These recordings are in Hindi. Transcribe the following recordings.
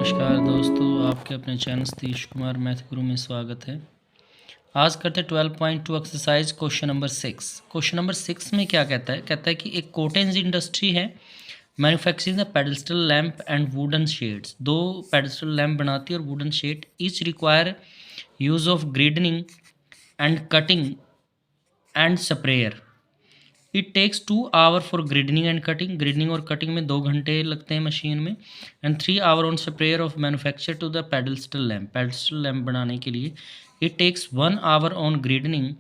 नमस्कार दोस्तों, आपके अपने चैनल सतीश कुमार मैथ गुरु में स्वागत है। आज करते हैं 12.2 exercise question number 6। Question number 6 में क्या कहता है कि एक कॉटेज इंडस्ट्री है manufacturing the pedestal lamp and wooden shades. 2 pedestal lamp बनाती है और wooden shade. Each require use of grinding and cutting and sprayer. It takes 2 hour for grinding and cutting. Grinding और कटिंग में 2 घंटे लगते हैं मशीन में। And 3 hour on sprayer of manufacture to the pedestal lamp. Pedestal lamp बनाने के लिए it takes 1 hour on grinding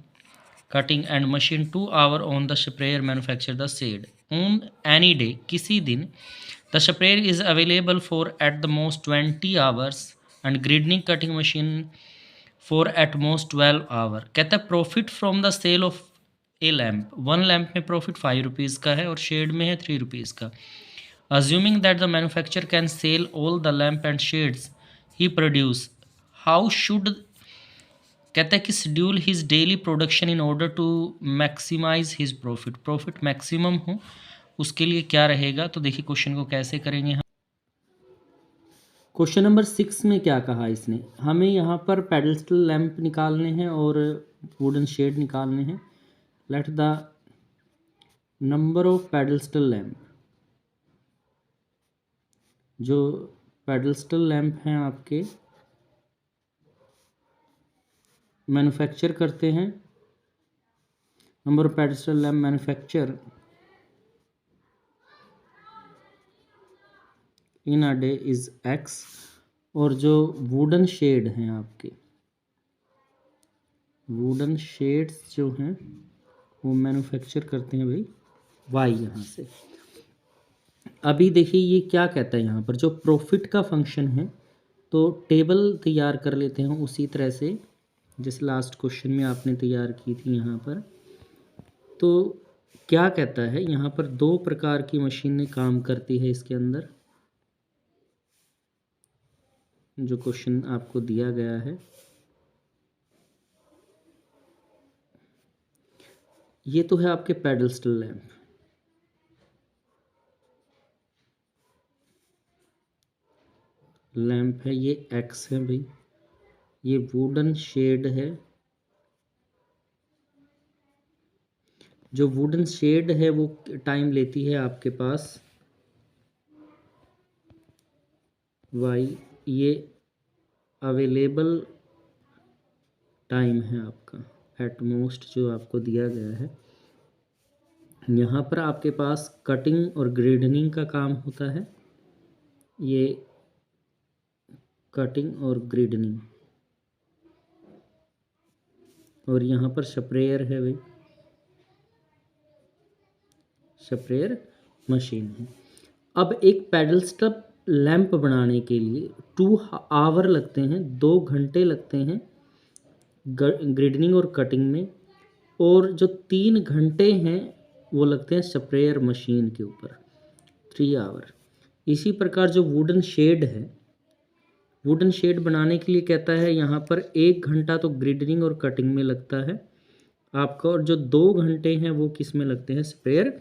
cutting and machine 2 hour on the sprayer manufacture the shade. On any day, किसी दिन, the sprayer is available for at the most 20 hours and grinding cutting machine for at most 12 hour. कहता है profit from the sale of a lamp. 1 lamp में प्रॉफिट 5 रुपीज़ का है और शेड में है 3 रुपीज़ का। Assuming that the manufacture can sell all the lamp and shades he produce, how should, कहता है कि schedule his daily production in order to maximize his profit. Profit maximum हो उसके लिए क्या रहेगा। तो देखिए क्वेश्चन को कैसे करेंगे हम। क्वेश्चन नंबर 6 में क्या कहा इसने, हमें यहाँ पर पेडस्टल लैम्प निकालने हैं और वुडन शेड निकालने हैं। Let the number of pedestal lamp, जो पेडस्टल लैम्प हैं आपके मैन्युफैक्चर करते हैं, number of pedestal lamp manufacture in a day is x। और जो वुडन शेड हैं आपके, वुडन शेड्स जो हैं वो मैन्युफैक्चर करते हैं भाई y यहाँ से। अभी देखिए ये क्या कहता है यहाँ पर, जो प्रॉफिट का फंक्शन है तो टेबल तैयार कर लेते हैं उसी तरह से जिस लास्ट क्वेश्चन में आपने तैयार की थी यहाँ पर। तो क्या कहता है यहाँ पर, 2 प्रकार की मशीनें काम करती है इसके अंदर, जो क्वेश्चन आपको दिया गया है। ये तो है आपके पेडस्टल लैम्प, लैम्प है, ये x है भाई। ये वुडन शेड है, जो वुडन शेड है वो टाइम लेती है आपके पास y। ये अवेलेबल टाइम है आपका एट मोस्ट जो आपको दिया गया है। यहाँ पर आपके पास कटिंग और ग्रेडनिंग का काम होता है, ये कटिंग और ग्रेडनिंग, और यहाँ पर स्प्रेयर है भाई, स्प्रेयर मशीन है। अब एक पेडस्टल लैंप बनाने के लिए 2 आवर लगते हैं, 2 घंटे लगते हैं ग्रेडनिंग और कटिंग में, और जो 3 घंटे हैं वो लगते हैं स्प्रेयर मशीन के ऊपर, 3 आवर। इसी प्रकार जो वुडन शेड है, वुडन शेड बनाने के लिए कहता है यहाँ पर 1 घंटा तो ग्रेडनिंग और कटिंग में लगता है आपका, और जो 2 घंटे हैं वो किस में लगते हैं, स्प्रेयर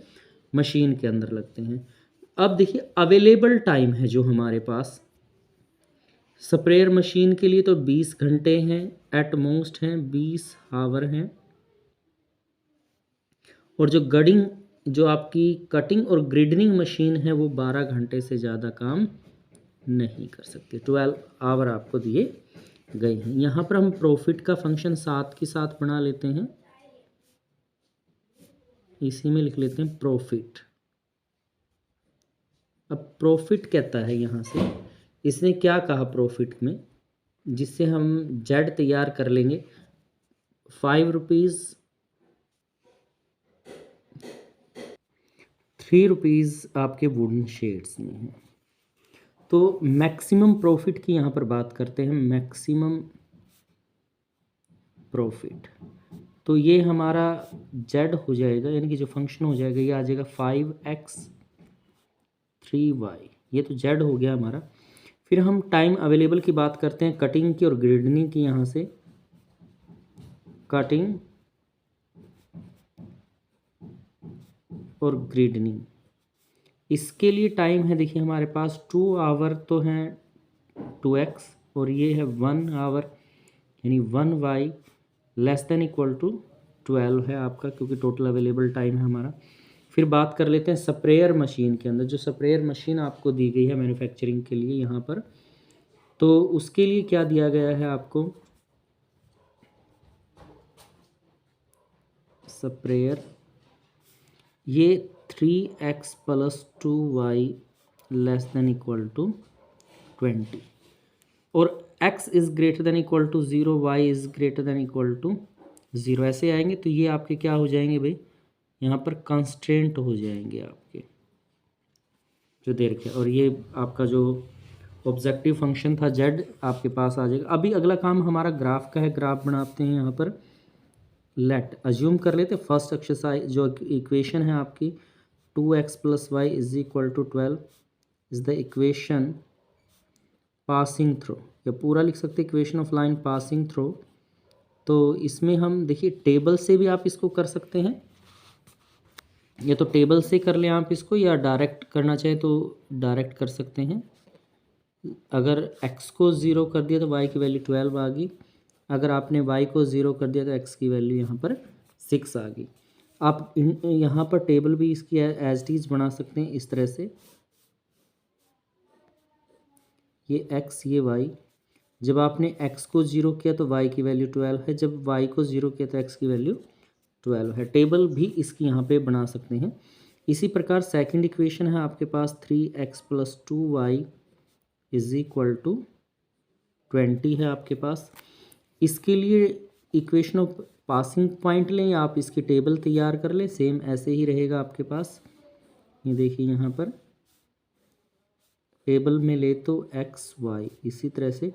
मशीन के अंदर लगते हैं। अब देखिए अवेलेबल टाइम है जो हमारे पास स्प्रेयर मशीन के लिए तो 20 घंटे हैं, एट मोस्ट हैं 20 आवर हैं, और जो गडिंग, जो आपकी कटिंग और ग्रेडनिंग मशीन है वो 12 घंटे से ज़्यादा काम नहीं कर सकते। 12 आवर आपको दिए गए हैं। यहाँ पर हम प्रॉफिट का फंक्शन साथ के साथ बना लेते हैं, इसी में लिख लेते हैं प्रॉफिट। अब प्रॉफिट कहता है यहाँ से, इसने क्या कहा प्रॉफिट में, जिससे हम जेड तैयार कर लेंगे। 5 रुपीज़, 3 रुपीज़ आपके वुडन शेड्स में है। तो मैक्सिमम प्रॉफिट की यहाँ पर बात करते हैं, मैक्सिमम प्रॉफिट। तो ये हमारा जेड हो जाएगा, यानी कि जो फंक्शन हो जाएगा ये आ जाएगा 5x 3y, ये तो जेड हो गया हमारा। फिर हम टाइम अवेलेबल की बात करते हैं, कटिंग की और ग्रेडनिंग की। यहाँ से कटिंग और ग्रेडनिंग, इसके लिए टाइम है देखिए हमारे पास 2 आवर तो हैं 2x और ये है 1 आवर यानी 1y less than equal to 12 है आपका, क्योंकि टोटल अवेलेबल टाइम है हमारा। फिर बात कर लेते हैं स्प्रेयर मशीन के अंदर। जो स्प्रेयर मशीन आपको दी गई है मैन्युफैक्चरिंग के लिए यहाँ पर, तो उसके लिए क्या दिया गया है आपको, स्प्रेयर ये 3x + 2y less than equal to 20 और x is greater than equal to 0, y is greater than equal to 0 ऐसे आएंगे। तो ये आपके क्या हो जाएंगे भाई, यहाँ पर कंस्ट्रेंट हो जाएंगे आपके जो दे रखे। और ये आपका जो ऑब्जेक्टिव फंक्शन था z आपके पास आ जाएगा। अभी अगला काम हमारा ग्राफ का है। ग्राफ बनाते हैं यहाँ पर। लेट अज्यूम कर लेते फर्स्ट एक्सरसाइज जो इक्वेशन है आपकी 2x + y is equal to 12 is the equation passing through, या पूरा लिख सकते equation of line passing through. तो इसमें हम देखिए टेबल से भी आप इसको कर सकते हैं, या तो टेबल से कर लें आप इसको, या डायरेक्ट करना चाहे तो डायरेक्ट कर सकते हैं। अगर x को 0 कर दिया तो y की वैल्यू 12 आ गई। अगर आपने y को 0 कर दिया तो x की वैल्यू यहाँ पर 6 आ गई। आप यहाँ पर टेबल भी इसकी एज इट इज बना सकते हैं इस तरह से, ये x ये y। जब आपने x को 0 किया तो y की वैल्यू 12 है, जब y को 0 किया तो x की वैल्यू 12 है। टेबल भी इसकी यहाँ पे बना सकते हैं। इसी प्रकार सेकंड इक्वेशन है आपके पास 3x + 2y is equal to 20 है आपके पास। इसके लिए इक्वेशन ऑफ पासिंग पॉइंट लें या आप इसकी टेबल तैयार कर लें, सेम ऐसे ही रहेगा आपके पास। ये देखिए यहाँ पर टेबल में ले तो x y इसी तरह से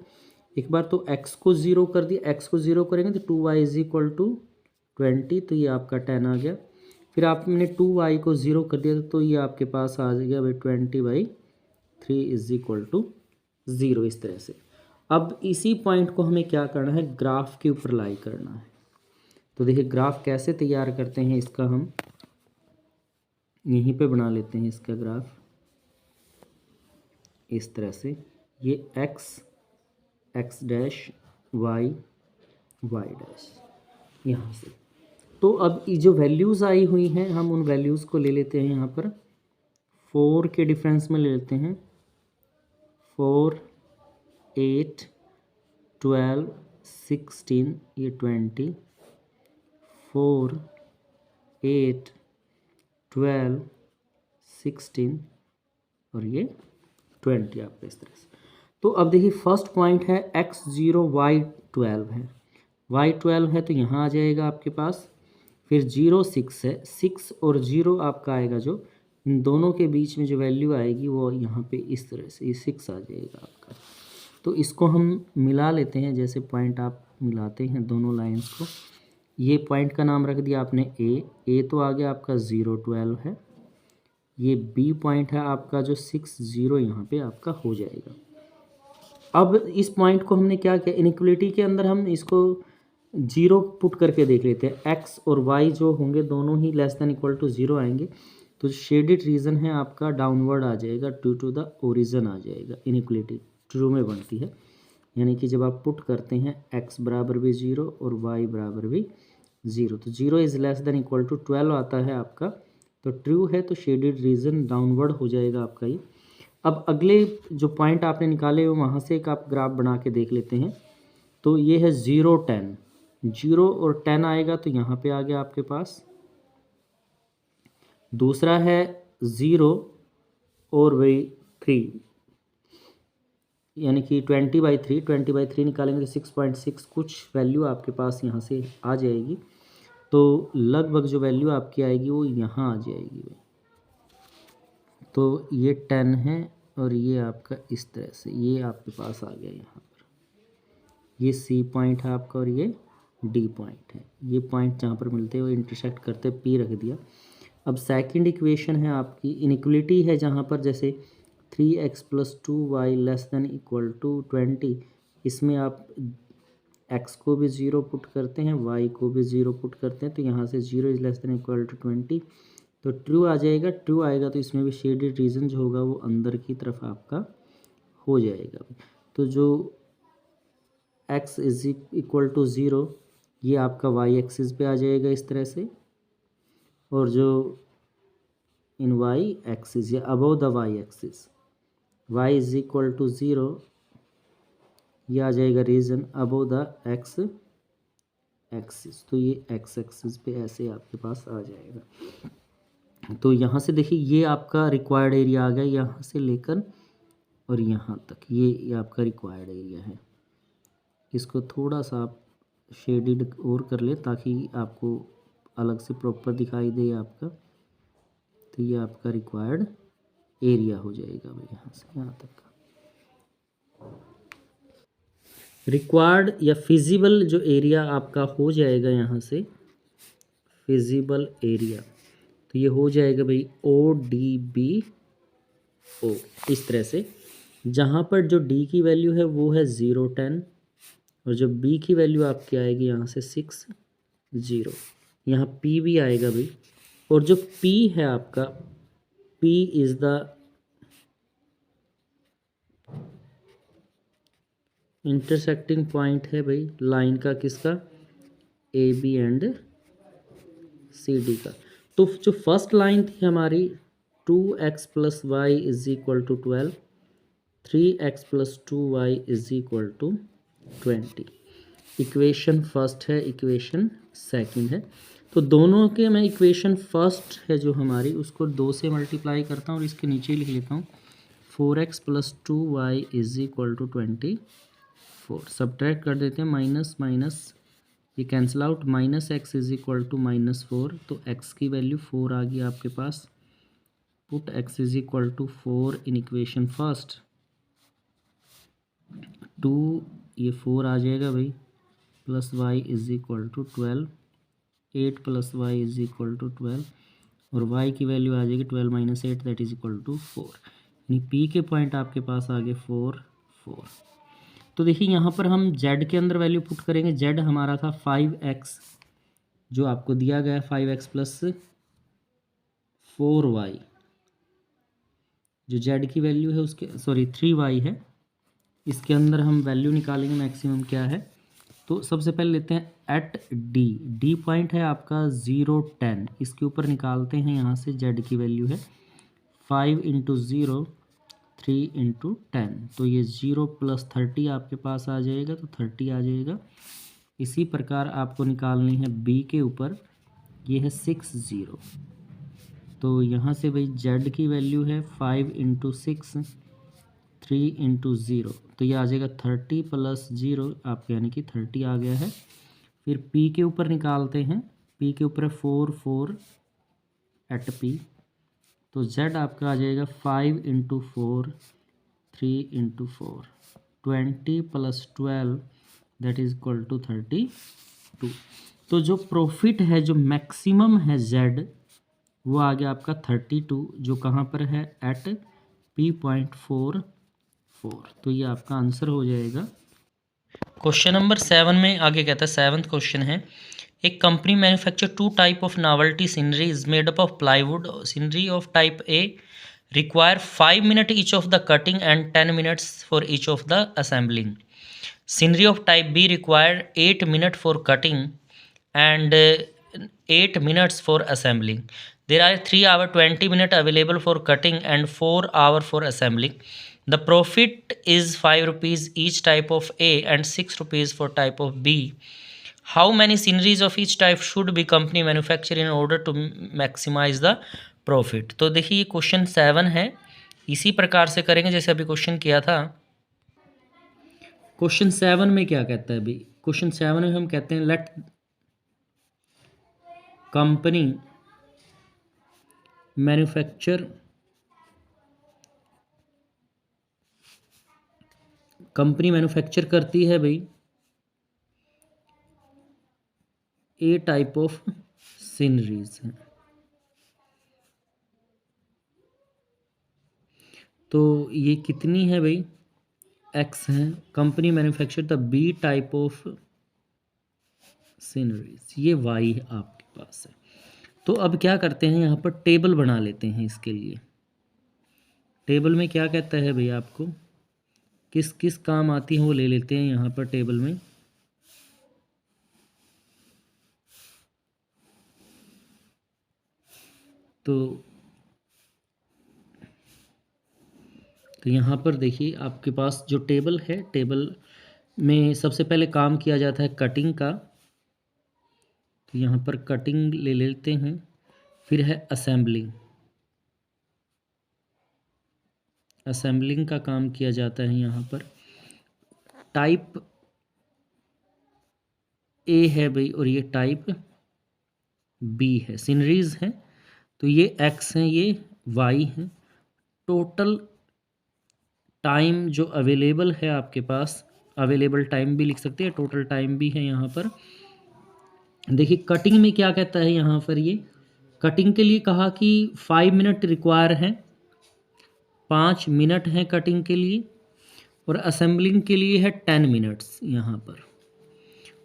एक बार तो x को 0 कर दिया, x को 0 करेंगे तो 2y इज इक्वल टू 20, तो ये आपका 10 आ गया। फिर आपने 2y को 0 कर दिया तो ये आपके पास आ गया भाई 20/3 इज इक्वल टू 0 इस तरह से। अब इसी पॉइंट को हमें क्या करना है, ग्राफ के ऊपर लाई करना है। तो देखिए ग्राफ कैसे तैयार करते हैं इसका, हम यहीं पे बना लेते हैं इसका ग्राफ इस तरह से। ये x डैश y डैश यहाँ से। तो अब ये जो वैल्यूज़ आई हुई हैं हम उन वैल्यूज़ को ले लेते हैं यहाँ पर 4 के डिफरेंस में ले लेते हैं। 4 8 12 16 ये 20, 4 8 12 16 और ये 20 आपका इस तरह से। तो अब देखिए फर्स्ट पॉइंट है x0 y12 है, y12 है तो यहाँ आ जाएगा आपके पास। फिर 0 6 है, 6 और 0 आपका आएगा, जो इन दोनों के बीच में जो वैल्यू आएगी वो यहाँ पे इस तरह से ये 6 आ जाएगा आपका। तो इसको हम मिला लेते हैं, जैसे पॉइंट आप मिलाते हैं दोनों लाइंस को। ये पॉइंट का नाम रख दिया आपने ए तो आ गया आपका 0 12 है। ये बी पॉइंट है आपका जो 6 0 यहाँ पे आपका हो जाएगा। अब इस पॉइंट को हमने क्या किया, इनइक्वलिटी के अंदर हम इसको 0 पुट करके देख लेते हैं। x और y जो होंगे दोनों ही लेस देन इक्वल टू 0 आएंगे, तो शेडेड रीजन है आपका डाउनवर्ड आ जाएगा, ड्यू टू द ओरिजिन आ जाएगा। इनइक्वलिटी ट्रू में बनती है, यानी कि जब आप पुट करते हैं x बराबर भी 0 और y बराबर भी 0, तो 0 is less than equal to 12 आता है आपका, तो ट्रू है, तो शेडेड रीजन डाउनवर्ड हो जाएगा आपका ये। अब अगले जो पॉइंट आपने निकाले हो वहाँ से एक आप ग्राफ बना के देख लेते हैं। तो ये है 0 10, 0 और 10 आएगा तो यहाँ पे आ गया आपके पास। दूसरा है 0 और वही 3, यानी कि 20/3, 20/3 निकालेंगे तो 6.6 कुछ वैल्यू आपके पास यहाँ से आ जाएगी। तो लगभग जो वैल्यू आपकी आएगी वो यहाँ आ जाएगी। तो ये 10 है और ये आपका इस तरह से ये आपके पास आ गया यहाँ पर। ये सी पॉइंट है आपका और ये डी पॉइंट है। ये पॉइंट जहाँ पर मिलते हैं वो इंटरसेक्ट करते पी रख दिया। अब सेकंड इक्वेशन है आपकी, इनइक्वलिटी है जहाँ पर जैसे 3x + 2y less than equal to 20, इसमें आप x को भी 0 पुट करते हैं, y को भी 0 पुट करते हैं, तो यहाँ से 0 is less than equal to 20, तो ट्रू आ जाएगा। ट्रू आएगा तो इसमें भी शेडेड रीजन जो होगा वो अंदर की तरफ आपका हो जाएगा। तो जो x इज इक्वल टू 0 ये आपका y एक्सिस पे आ जाएगा इस तरह से, और जो इन y एक्सिस या above the y axis y is equal to 0 ये आ जाएगा region above the x axis. तो ये x एक्सिस पे ऐसे आपके पास आ जाएगा। तो यहाँ से देखिए ये आपका रिक्वायर्ड एरिया आ गया, यहाँ से लेकर और यहाँ तक ये आपका रिक्वायर्ड एरिया है। इसको थोड़ा सा आप शेडिड और कर ले ताकि आपको अलग से प्रॉपर दिखाई दे आपका। तो ये आपका रिक्वायर्ड एरिया हो जाएगा भाई यहाँ से यहाँ तक का। रिक्वायर्ड या फिजिबल जो एरिया आपका हो जाएगा यहाँ से, फिजिबल एरिया, तो ये हो जाएगा भाई ODBO इस तरह से, जहाँ पर जो D की वैल्यू है वो है 0 10 और जो B की वैल्यू आपकी आएगी यहाँ से 6 0, यहाँ P भी आएगा भाई, और जो P है आपका, P is the intersecting point है भाई लाइन का, किसका, AB एंड CD का। तो जो फर्स्ट लाइन थी हमारी 2x + y is equal to 12, 3x + 2y is equal to 20। Equation first है, इक्वेशन सेकंड है। तो दोनों के मैं इक्वेशन फर्स्ट है जो हमारी उसको 2 से मल्टीप्लाई करता हूँ और इसके नीचे लिख लेता हूँ 4x + 2y is equal to 24। Subtract कर देते हैं, माइनस माइनस ये cancel out, -x is equal to -4, तो x की वैल्यू 4 आ गई आपके पास। Put x is equal to 4 in equation first, 2 ये 4 आ जाएगा भाई, plus y is equal to 12, 8 + y is equal to 12, और y की वैल्यू आ जाएगी 12 - 8 दैट इज इक्वल टू 4। यानी p के पॉइंट आपके पास आ गए 4 4। तो देखिए यहाँ पर हम z के अंदर वैल्यू पुट करेंगे। z हमारा था 5x जो आपको दिया गया है, 5x + 4y जो z की वैल्यू है उसके, सॉरी 3y है, इसके अंदर हम वैल्यू निकालेंगे मैक्सिमम क्या है। तो सबसे पहले लेते हैं एट डी पॉइंट है आपका 0 10, इसके ऊपर निकालते हैं यहाँ से z की वैल्यू है 5 × 0 3 × 10, तो ये 0 + 30 आपके पास आ जाएगा, तो 30 आ जाएगा। इसी प्रकार आपको निकालनी है b के ऊपर, ये है 6 0, तो यहाँ से भाई z की वैल्यू है 5 × 6 3 × 0, तो ये आ जाएगा 30 + 0 आपके, यानी कि 30 आ गया है। फिर p के ऊपर निकालते हैं, p के ऊपर 4 4 एट p, तो z आपका आ जाएगा 5 × 4 3 × 4, 20 + 12 दैट इज इक्वल टू 32। तो जो प्रॉफिट है, जो मैक्सिमम है z, वो आ गया आपका 32, जो कहाँ पर है, एट P.44। तो ये आपका आंसर हो जाएगा। क्वेश्चन नंबर 7 में आगे कहता है, 7th क्वेश्चन है, एक company manufacture 2 type of novelty scenery is made up of plywood. Scenery of type A require 5 minutes each of the cutting and 10 minutes for each of the assembling. Scenery of type B require 8 minutes for cutting and 8 minutes for assembling. There are 3 hours 20 minutes available for cutting and 4 hours for assembling. The profit is 5 rupees each type of A and 6 rupees for type of B. How many sceneries of each type should be company manufacture in order to maximize the profit. तो देखिए ये क्वेश्चन 7 है, इसी प्रकार से करेंगे जैसे अभी क्वेश्चन किया था। क्वेश्चन 7 में क्या कहता है अभी, क्वेश्चन 7 में हम कहते हैं let company manufacture, company manufacture करती है भाई ए टाइप ऑफ सीनरीज है। तो ये कितनी है भाई, x है। Company manufacture the B type of sceneries, ये y आपके पास है। तो अब क्या करते हैं, यहाँ पर टेबल बना लेते हैं इसके लिए। टेबल में क्या कहता है भाई आपको, किस किस काम आती हैं वो ले लेते हैं यहाँ पर टेबल में। तो यहाँ पर देखिए आपके पास जो टेबल है, टेबल में सबसे पहले काम किया जाता है कटिंग का, तो यहाँ पर कटिंग ले लेते हैं। फिर है असेंबलिंग, असेंबलिंग का काम किया जाता है यहाँ पर। टाइप ए है भाई और ये टाइप बी है, सीनरीज हैं, तो ये एक्स हैं, ये वाई हैं। टोटल टाइम जो अवेलेबल है आपके पास, अवेलेबल टाइम भी लिख सकते हैं, टोटल टाइम भी है यहाँ पर। देखिए कटिंग में क्या कहता है यहाँ पर, ये कटिंग के लिए कहा कि 5 मिनट रिक्वायर हैं, 5 मिनट हैं कटिंग के लिए, और असेंबलिंग के लिए है 10 मिनट्स यहाँ पर।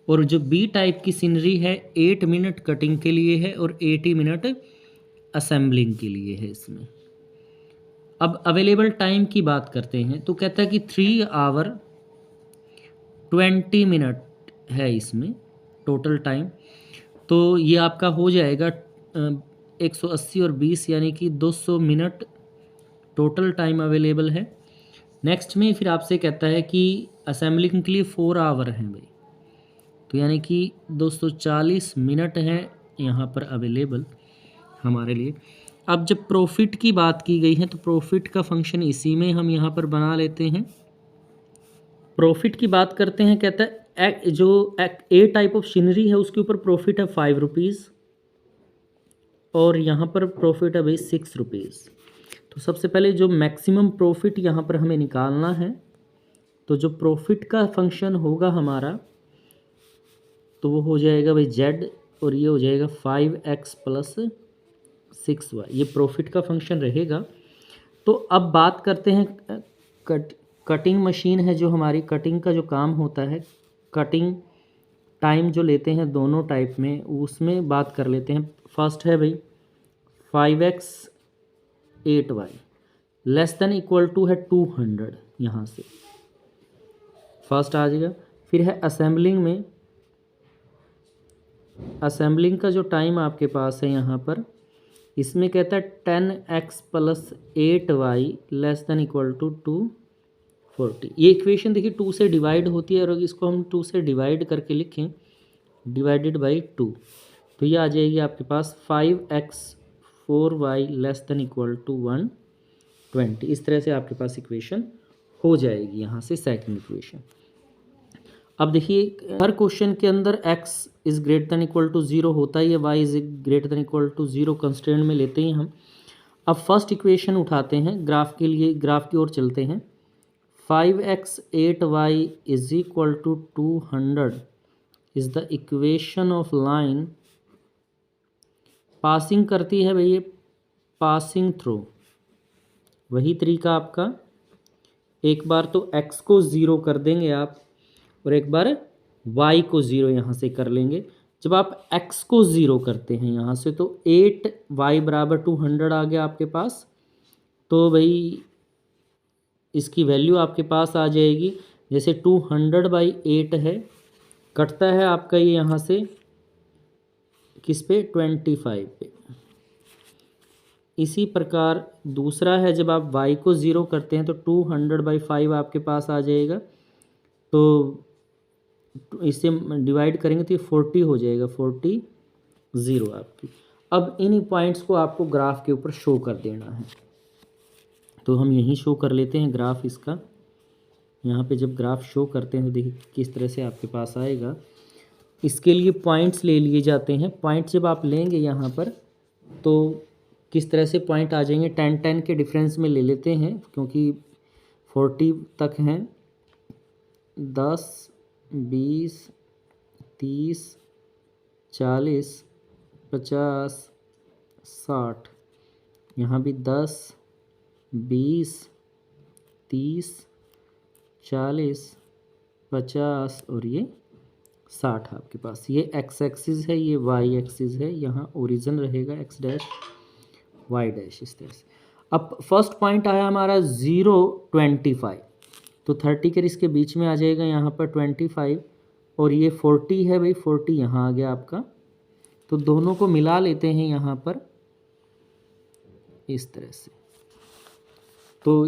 और जो बी टाइप की सीनरी है 8 मिनट कटिंग के लिए है और 80 मिनट असेंबलिंग के लिए है इसमें। अब अवेलेबल टाइम की बात करते हैं, तो कहता है कि 3 आवर 20 मिनट है इसमें टोटल टाइम। तो ये आपका हो जाएगा 180 और 20 यानी कि 200 मिनट टोटल टाइम अवेलेबल है। नेक्स्ट में फिर आपसे कहता है कि असेंबलिंग के लिए 4 आवर हैं भाई, तो यानी कि 240 मिनट हैं यहाँ पर अवेलेबल हमारे लिए। अब जब प्रॉफिट की बात की गई है तो प्रॉफिट का फंक्शन इसी में हम यहाँ पर बना लेते हैं। प्रॉफिट की बात करते हैं, कहता है जो ए टाइप ऑफ मशीनरी है उसके ऊपर प्रॉफिट है 5 रुपीज़ और यहाँ पर प्रॉफिट है भाई 6 रुपीज़। तो सबसे पहले जो मैक्सिमम प्रॉफिट यहाँ पर हमें निकालना है, तो जो प्रॉफिट का फंक्शन होगा हमारा तो वो हो जाएगा भाई जेड, और ये हो जाएगा 5x प्लस 6y, ये प्रॉफिट का फंक्शन रहेगा। तो अब बात करते हैं कटिंग मशीन है जो हमारी, कटिंग का जो काम होता है, कटिंग टाइम जो लेते हैं दोनों टाइप में, उसमें बात कर लेते हैं। फर्स्ट है भाई 5x 8y less than equal to है 200, यहाँ से फर्स्ट आ जाएगा। फिर है असेंबलिंग में, असेंबलिंग का जो टाइम आपके पास है यहाँ पर, इसमें कहता है 10x plus 8y less than equal to 240। ये इक्वेशन देखिए 2 से डिवाइड होती है, और इसको हम 2 से डिवाइड करके लिखें डिवाइडेड बाई 2, तो ये आ जाएगी आपके पास 5x 4y less than equal to 120। इस तरह से आपके पास इक्वेशन हो जाएगी यहाँ से सेकंड इक्वेशन। अब देखिए हर क्वेश्चन के अंदर x is greater than equal to 0 होता ही है, y is greater than equal to 0 constraint में लेते हैं हम। अब फर्स्ट इक्वेशन उठाते हैं ग्राफ के लिए, ग्राफ की ओर चलते हैं। 5x 8y is equal to 200 is the equation of line passing करती है भैया, पासिंग थ्रू। वही तरीका आपका, एक बार तो x को 0 कर देंगे आप और एक बार y को 0 यहाँ से कर लेंगे। जब आप x को 0 करते हैं यहाँ से तो 8y बराबर 200 आ गया आपके पास। तो भाई इसकी वैल्यू आपके पास आ जाएगी, जैसे 200/8 है, कटता है आपका ये यहाँ से किस पे, 25 पे। इसी प्रकार दूसरा है, जब आप y को 0 करते हैं तो 200/5 आपके पास आ जाएगा, तो इससे डिवाइड करेंगे तो ये 40 हो जाएगा, 40 आपकी। अब इन पॉइंट्स को आपको ग्राफ के ऊपर शो कर देना है, तो हम यहीं शो कर लेते हैं ग्राफ इसका। यहाँ पे जब ग्राफ शो करते हैं तो देखिए किस तरह से आपके पास आएगा। इसके लिए पॉइंट्स ले लिए जाते हैं। पॉइंट जब आप लेंगे यहाँ पर तो किस तरह से पॉइंट आ जाएंगे, 10-10 के डिफरेंस में ले लेते हैं क्योंकि 40 तक हैं। 10, 20, 30, 40, 50, 60, यहाँ भी 10, 20, 30, 40, 50 और ये 60 आपके पास। ये x एक्सिस है, ये y एक्सिस है, यहाँ ओरिजिन रहेगा x डैश y डैश, इस तरह से। अब फर्स्ट पॉइंट आया हमारा 0, 25, तो 30 कर इसके बीच में आ जाएगा यहाँ पर 25 और ये 40 है भाई, 40 यहाँ आ गया आपका। तो दोनों को मिला लेते हैं यहाँ पर इस तरह से। तो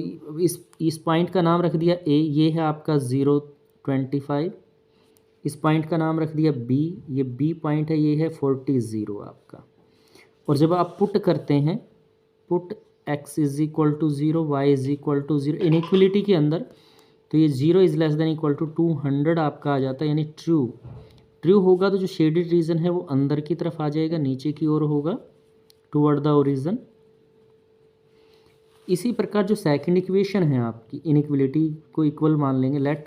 इस पॉइंट का नाम रख दिया ए, ये है आपका 0.25। इस पॉइंट का नाम रख दिया बी, ये बी पॉइंट है, ये है 40 आपका। और जब आप पुट करते हैं, put x is equal to 0, y is equal to 0 inequality के अंदर, तो ये 0 is less than equal to 200 आपका आ जाता है, यानी ट्रू। ट्रू होगा तो जो शेडेड रीजन है वो अंदर की तरफ आ जाएगा, नीचे की ओर होगा, टुवर्ड द ओरिजिन। इसी प्रकार जो सेकंड इक्वेशन है आपकी, इनइक्वलिटी को इक्वल मान लेंगे। Let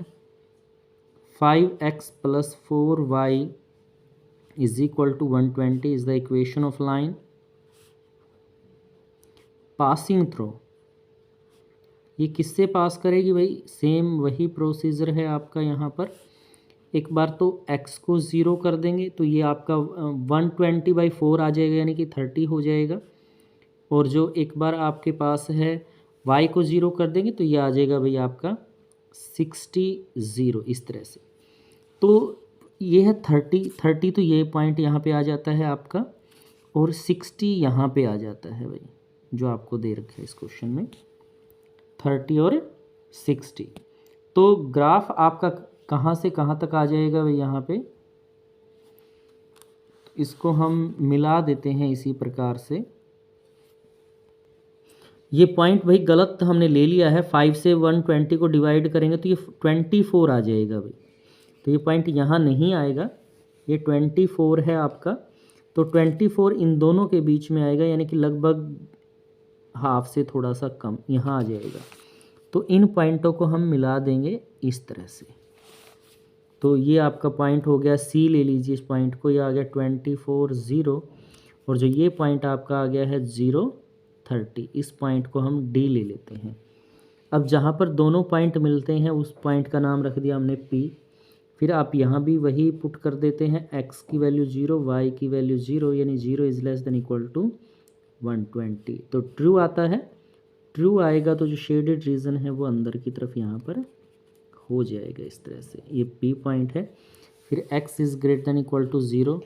5x + 4y is equal to 120 is the equation of line passing through. ये किससे पास करेगी भाई? सेम वही प्रोसीजर है आपका यहाँ पर। एक बार तो x को 0 कर देंगे तो ये आपका 120/4 आ जाएगा, यानी कि 30 हो जाएगा। और जो एक बार आपके पास है y को 0 कर देंगे तो ये आ जाएगा भाई आपका 60 इस तरह से। तो ये है 30 तो ये पॉइंट यहाँ पे आ जाता है आपका, और 60 यहाँ पे आ जाता है भाई, जो आपको दे रखा है इस क्वेश्चन में, 30 और 60। तो ग्राफ आपका कहाँ से कहाँ तक आ जाएगा भाई यहाँ पे? इसको हम मिला देते हैं इसी प्रकार से। ये पॉइंट भाई गलत हमने ले लिया है, 5 से 120 को डिवाइड करेंगे तो ये 24 आ जाएगा भाई। तो ये पॉइंट यहाँ नहीं आएगा, ये 24 है आपका। तो 24 इन दोनों के बीच में आएगा, यानी कि लगभग हाफ से थोड़ा सा कम यहाँ आ जाएगा। तो इन पॉइंटों को हम मिला देंगे इस तरह से। तो ये आपका पॉइंट हो गया, सी ले लीजिए इस पॉइंट को, ये आ गया 24 0, और जो ये पॉइंट आपका आ गया है 0 30, इस पॉइंट को हम डी ले लेते हैं। अब जहाँ पर दोनों पॉइंट मिलते हैं उस पॉइंट का नाम रख दिया हमने पी। फिर आप यहाँ भी वही पुट कर देते हैं, x की वैल्यू 0, y की वैल्यू 0, यानी 0 is less than equal to 120। तो ट्रू आता है, ट्रू आएगा तो जो शेडेड रीजन है वो अंदर की तरफ यहाँ पर हो जाएगा इस तरह से। ये P पॉइंट है। फिर x is greater than equal to 0,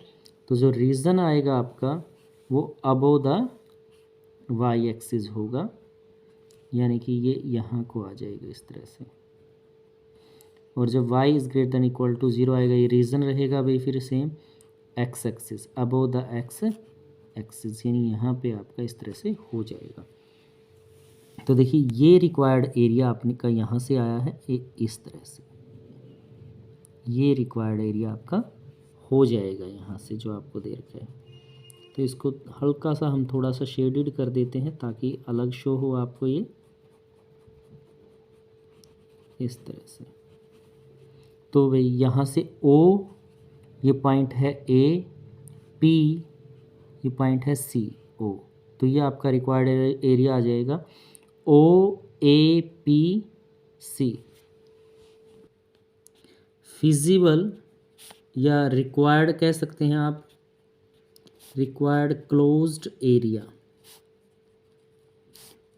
तो जो रीजन आएगा आपका वो अबव द y एक्सिस होगा, यानी कि ये यहाँ को आ जाएगा इस तरह से। और जब y is greater than equal to 0 आएगा, ये रीजन रहेगा भाई फिर same x axis, above the x axis, यानी यहाँ पे आपका इस तरह से हो जाएगा। तो देखिए ये रिक्वायर्ड एरिया आपने का यहाँ से आया है इस तरह से, ये रिक्वायर्ड एरिया आपका हो जाएगा यहाँ से जो आपको दे रखा है। तो इसको हल्का सा हम थोड़ा सा शेडेड कर देते हैं ताकि अलग शो हो आपको ये इस तरह से। तो भाई यहाँ से O ये पॉइंट है A, P ये पॉइंट है C, O, तो ये आपका रिक्वायर्ड एरिया आ जाएगा OAPC। फिजिबल या रिक्वायर्ड कह सकते हैं आप, रिक्वायर्ड क्लोज्ड एरिया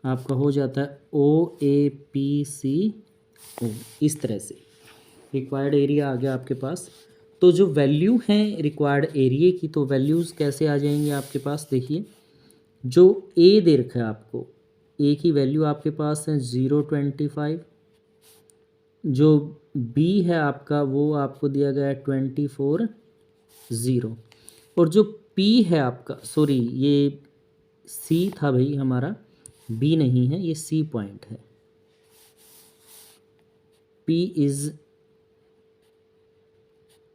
आपका हो जाता है OAPCO, इस तरह से रिक्वायर्ड एरिया आ गया आपके पास। तो जो वैल्यू हैं रिक्वायर्ड एरिया की, तो वैल्यूज़ कैसे आ जाएंगे आपके पास? देखिए जो A दे रखा है आपको, A की वैल्यू आपके पास है 0.25, जो B है आपका वो आपको दिया गया है 24 0, और जो P है आपका, सॉरी ये C था भाई हमारा, B नहीं है, ये C पॉइंट है। P is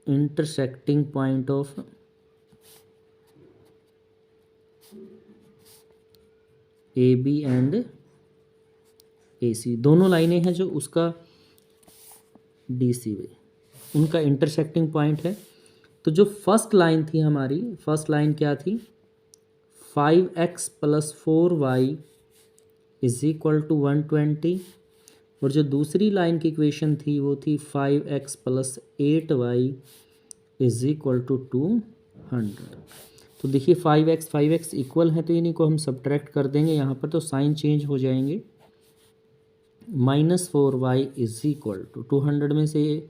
intersecting point of AB and AC, दोनों लाइनें हैं जो उसका DC वे, उनका इंटरसेक्टिंग पॉइंट है। तो जो फर्स्ट लाइन थी हमारी, फर्स्ट लाइन क्या थी? 5x + 4y is equal to 120, और जो दूसरी लाइन की इक्वेशन थी वो थी 5x + 8y is equal to 200। तो देखिए 5x इक्वल है, तो इन्हीं को हम सब्ट्रैक्ट कर देंगे यहाँ पर, तो साइन चेंज हो जाएंगे। -4y इज इक्वल टू 200 में से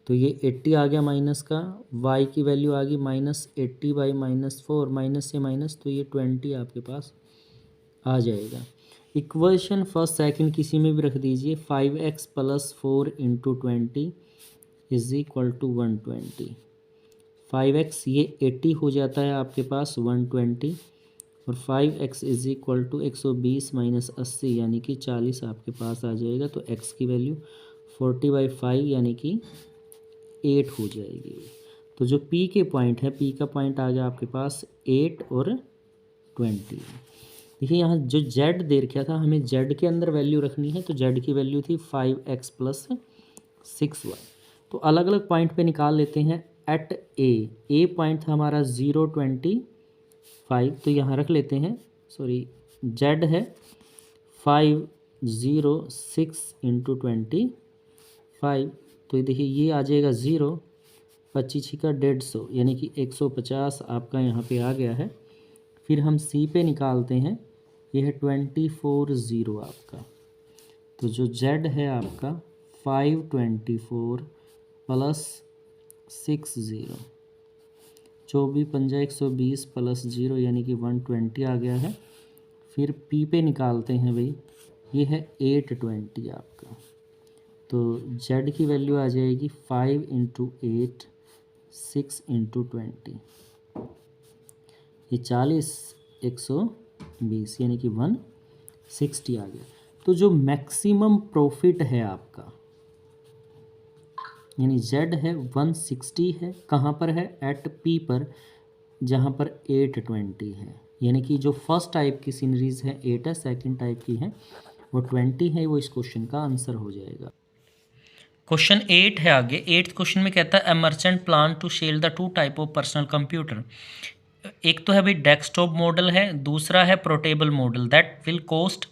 तो ये 80 आ गया माइनस का, y की वैल्यू आ गई -80 बाई -4, माइनस से माइनस तो ये 20 आपके पास आ जाएगा। इक्वेशन फर्स्ट सेकंड किसी में भी रख दीजिए। 5x + 4 × 20 is equal to 120। 5x ये 80 हो जाता है आपके पास 120 और 5x is equal to 120 minus 80 यानी कि 40 आपके पास आ जाएगा। तो x की वैल्यू 40/5 यानी कि 8 हो जाएगी। तो जो p के पॉइंट है, p का पॉइंट आ गया आपके पास 8 और 20। देखिए यहाँ जो z दे रखा था, हमें z के अंदर वैल्यू रखनी है, तो z की वैल्यू थी 5x + 6y। तो अलग अलग पॉइंट पे निकाल लेते हैं। एट ए पॉइंट था हमारा 0.25, तो यहाँ रख लेते हैं। सॉरी, z है 506 × 25, तो देखिए ये आ जाएगा 0, 25 का 150 यानी कि 150 आपका यहाँ पे आ गया है। फिर हम सी पे निकालते हैं, ये है 240 आपका। तो जो z है आपका 524 + 60, 24 पंजा 120 + 0 यानी कि 120 आ गया है। फिर p पे निकालते हैं भाई, ये है 820 आपका। तो z की वैल्यू आ जाएगी 5 × 8, 6 × 20, ये 40, 120 यानी कि 160 आ गया। तो जो मैक्सिमम प्रॉफिट है आपका यानी z है 160 है, कहाँ पर है? एट p पर, जहाँ पर 820 है। यानी कि जो फर्स्ट टाइप की सीनरीज है 8 है, सेकंड टाइप की है वो 20 है। वो इस क्वेश्चन का आंसर हो जाएगा। क्वेश्चन 8 है आगे। 8th क्वेश्चन में कहता है a merchant plan to sell the 2 type of personal computer. एक तो है भाई डेस्कटॉप मॉडल है, दूसरा है portable model that will cost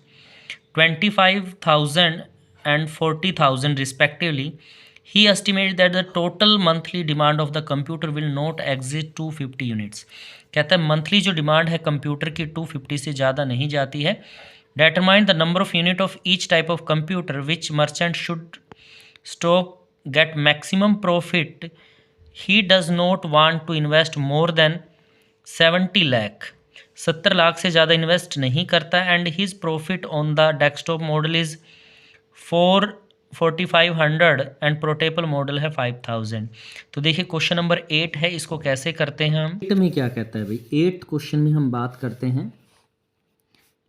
25,000 and 40,000 respectively. He estimates that the total monthly demand of the computer will not exceed 250 units. कहता है मंथली जो डिमांड है कंप्यूटर की 250 से ज़्यादा नहीं जाती है। Determine the number of unit of each type of computer which merchant should stock get maximum profit. He does not want to invest more than 70 lakh, 70 lakh से ज़्यादा इन्वेस्ट नहीं करता। And his profit on the desktop model is 4500 and portable model है 5000। तो देखिए क्वेश्चन नंबर 8 है, इसको कैसे करते हैं हम। 8 में क्या कहता है भाई? 8 क्वेश्चन में हम बात करते हैं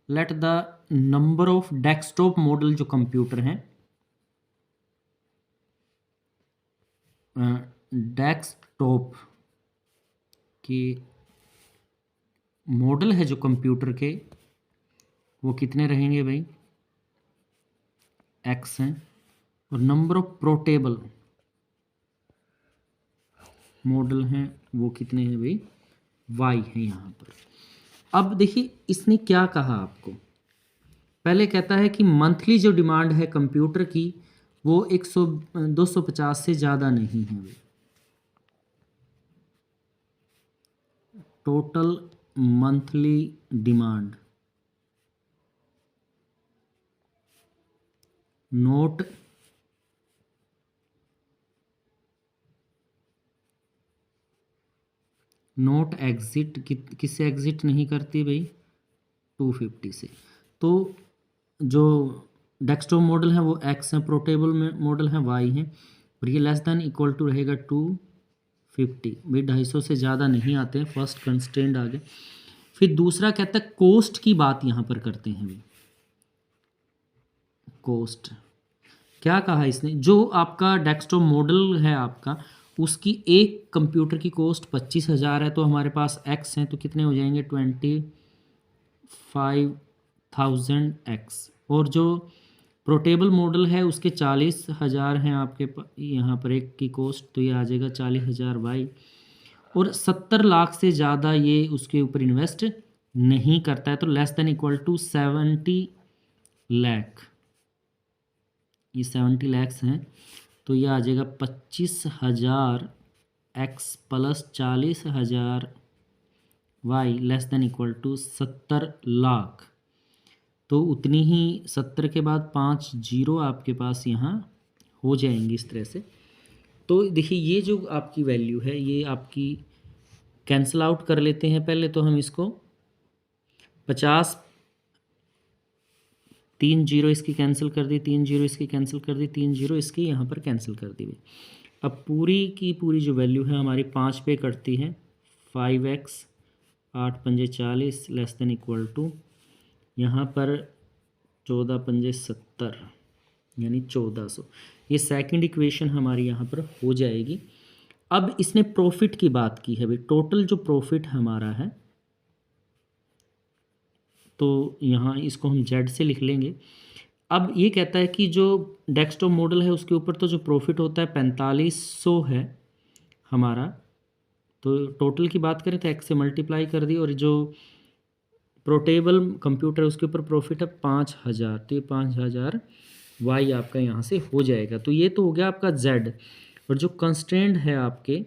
let the number of desktop model जो कंप्यूटर हैं, डेस्कटॉप के मॉडल है जो कंप्यूटर के, वो कितने रहेंगे भाई? x हैं। और नंबर ऑफ पोर्टेबल मॉडल हैं वो कितने हैं भाई? y है यहाँ पर। अब देखिए इसने क्या कहा आपको। पहले कहता है कि मंथली जो डिमांड है कंप्यूटर की वो 250 से ज़्यादा नहीं है भाई। Total monthly demand note exit, किससे एग्जिट नहीं करती भाई? 250 से। तो जो डेस्कटॉप मॉडल है वो x है, पोर्टेबल मॉडल है y है, और ये लेस देन इक्वल टू रहेगा 250 भाई। 250 से ज़्यादा नहीं आते हैं, फर्स्ट कंस्ट्रेंट आ गया। फिर दूसरा कहता है कॉस्ट की बात यहाँ पर करते हैं भाई। कॉस्ट क्या कहा इसने? जो आपका डेस्कटॉप मॉडल है आपका, उसकी एक कंप्यूटर की कॉस्ट 25,000 है, तो हमारे पास x हैं तो कितने हो जाएंगे? 25,000 x। और जो पोर्टेबल मॉडल है उसके 40,000 हैं आपके यहाँ पर एक की कॉस्ट, तो ये आ जाएगा 40,000 y। और 70 लाख से ज़्यादा ये उसके ऊपर इन्वेस्ट नहीं करता है, तो less than equal to 70 lakh. ये 70 लैक्स हैं, तो ये आ जाएगा 25,000 x + 40,000 y less than equal to 70 lakh. तो उतनी ही 70 के बाद 5 जीरो आपके पास यहाँ हो जाएंगी इस तरह से। तो देखिए ये जो आपकी वैल्यू है ये आपकी कैंसिल आउट कर लेते हैं। पहले तो हम इसको 50, 3 जीरो इसकी कैंसिल कर दी, 3 जीरो इसकी कैंसिल कर दी, 3 जीरो इसकी यहाँ पर कैंसिल कर दी। अब पूरी की पूरी जो वैल्यू है हमारी 5 पे कटती है। 5x 8 पंजे 40 लेस देन इक्वल टू यहाँ पर 14 पंजे 70 यानी 1400। ये सेकंड इक्वेशन हमारी यहाँ पर हो जाएगी। अब इसने प्रॉफिट की बात की है भाई, टोटल जो प्रॉफिट हमारा है तो यहाँ इसको हम जेड से लिख लेंगे। अब ये कहता है कि जो डेस्कटॉप मॉडल है उसके ऊपर तो जो प्रॉफिट होता है 4500 है हमारा। तो टोटल की बात करें तो एक्स से मल्टीप्लाई कर दी, और जो पोर्टेबल कंप्यूटर है उसके ऊपर प्रॉफिट है 5000, तो ये 5000 वाई आपका यहाँ से हो जाएगा। तो ये तो हो गया आपका जेड। और जो कंस्ट्रेंट है आपके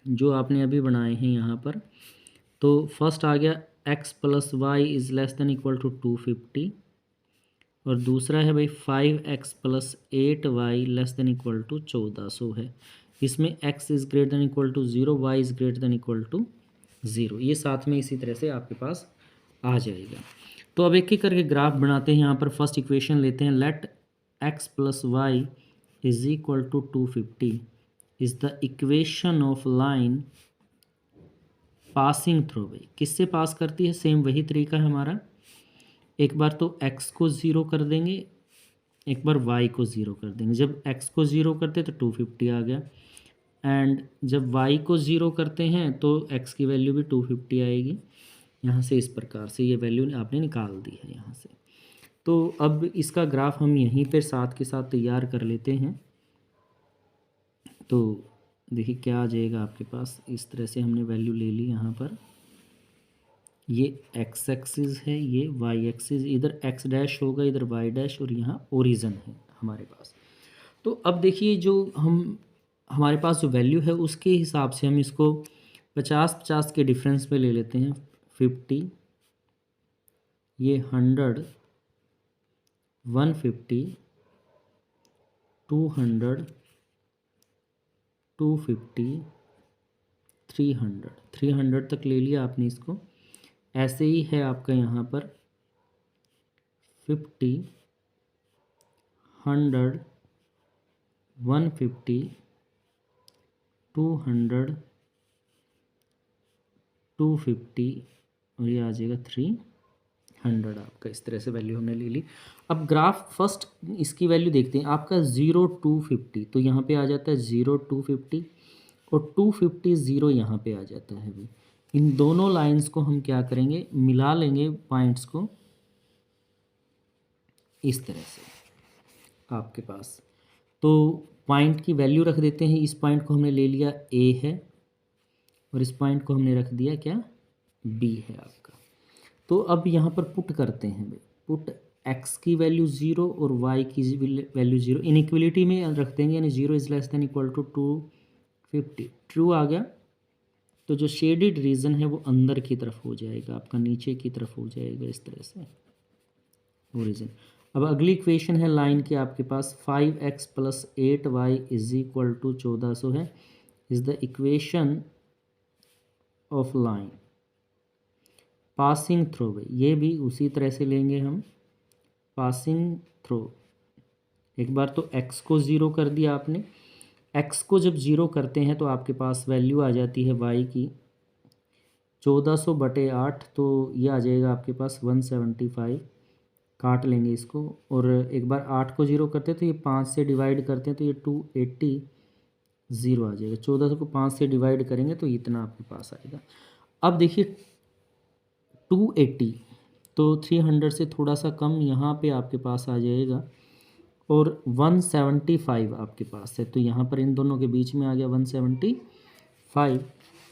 जो आपने अभी बनाए हैं यहाँ पर, तो फर्स्ट आ गया x plus y is less than equal to 250, और दूसरा है भाई 5x plus 8y less than equal to 1400 है। इसमें x is greater than equal to 0, y is greater than equal to 0। ये साथ में इसी तरह से आपके पास आ जाएगा। तो अब एक एक करके ग्राफ बनाते हैं। यहाँ पर फर्स्ट इक्वेशन लेते हैं, let x plus y is equal to 250 is the equation of line passing through. भाई किससे पास करती है, सेम वही तरीका है हमारा। एक बार तो x को 0 कर देंगे, एक बार y को 0 कर देंगे। जब x को 0 करते तो 250 आ गया, एंड जब y को 0 करते हैं तो x की वैल्यू भी 250 आएगी। यहाँ से इस प्रकार से ये वैल्यू आपने निकाल दी है यहाँ से। तो अब इसका ग्राफ हम यहीं पर साथ के साथ तैयार कर लेते हैं। तो देखिए क्या आ जाएगा आपके पास, इस तरह से हमने वैल्यू ले ली। यहाँ पर ये x एक्सिस है, ये y एक्सिस, इधर x डैश होगा, इधर y डैश, और यहाँ ओरिजिन है हमारे पास। तो अब देखिए जो हमारे पास जो वैल्यू है उसके हिसाब से हम इसको 50-50 के डिफरेंस में ले लेते हैं। 50, ये 100, 150, 200, 250, 300 तक ले लिया आपने इसको। ऐसे ही है आपका यहाँ पर 50, 100, 150, 200, 250, और ये आ जाएगा 300 आपका। इस तरह से वैल्यू हमने ले ली। अब ग्राफ फर्स्ट इसकी वैल्यू देखते हैं। आपका 0 250 तो यहाँ पे आ जाता है 0 250, और 250 0 यहाँ पे आ जाता है भाई। इन दोनों लाइंस को हम क्या करेंगे, मिला लेंगे पॉइंट्स को इस तरह से आपके पास। तो पॉइंट की वैल्यू रख देते हैं। इस पॉइंट को हमने ले लिया A है, और इस पॉइंट को हमने रख दिया क्या, B है आपका। तो अब यहाँ पर पुट करते हैं भाई, पुट x की वैल्यू 0 और y की वैल्यू 0 इनइक्वलिटी में रख देंगे, यानी 0 is less than equal to 250। True आ गया। तो जो शेडेड रीजन है वो अंदर की तरफ हो जाएगा आपका, नीचे की तरफ हो जाएगा इस तरह से ओरिजिन। अब अगली इक्वेशन है लाइन की आपके पास, 5x plus 8y is equal to 1400 है, is the equation of line passing through. ये भी उसी तरह से लेंगे हम, पासिंग थ्रू। एक बार तो x को 0 कर दिया आपने। x को जब 0 करते हैं तो आपके पास वैल्यू आ जाती है y की 1400/8, तो ये आ जाएगा आपके पास 175। काट लेंगे इसको, और एक बार 8 को 0 करते हैं तो ये 5 से डिवाइड करते हैं तो ये 280 0 आ जाएगा। 1400 को 5 से डिवाइड करेंगे तो इतना आपके पास आएगा। अब देखिए 280 तो 300 से थोड़ा सा कम यहाँ पे आपके पास आ जाएगा, और 175 आपके पास है, तो यहाँ पर इन दोनों के बीच में आ गया 175।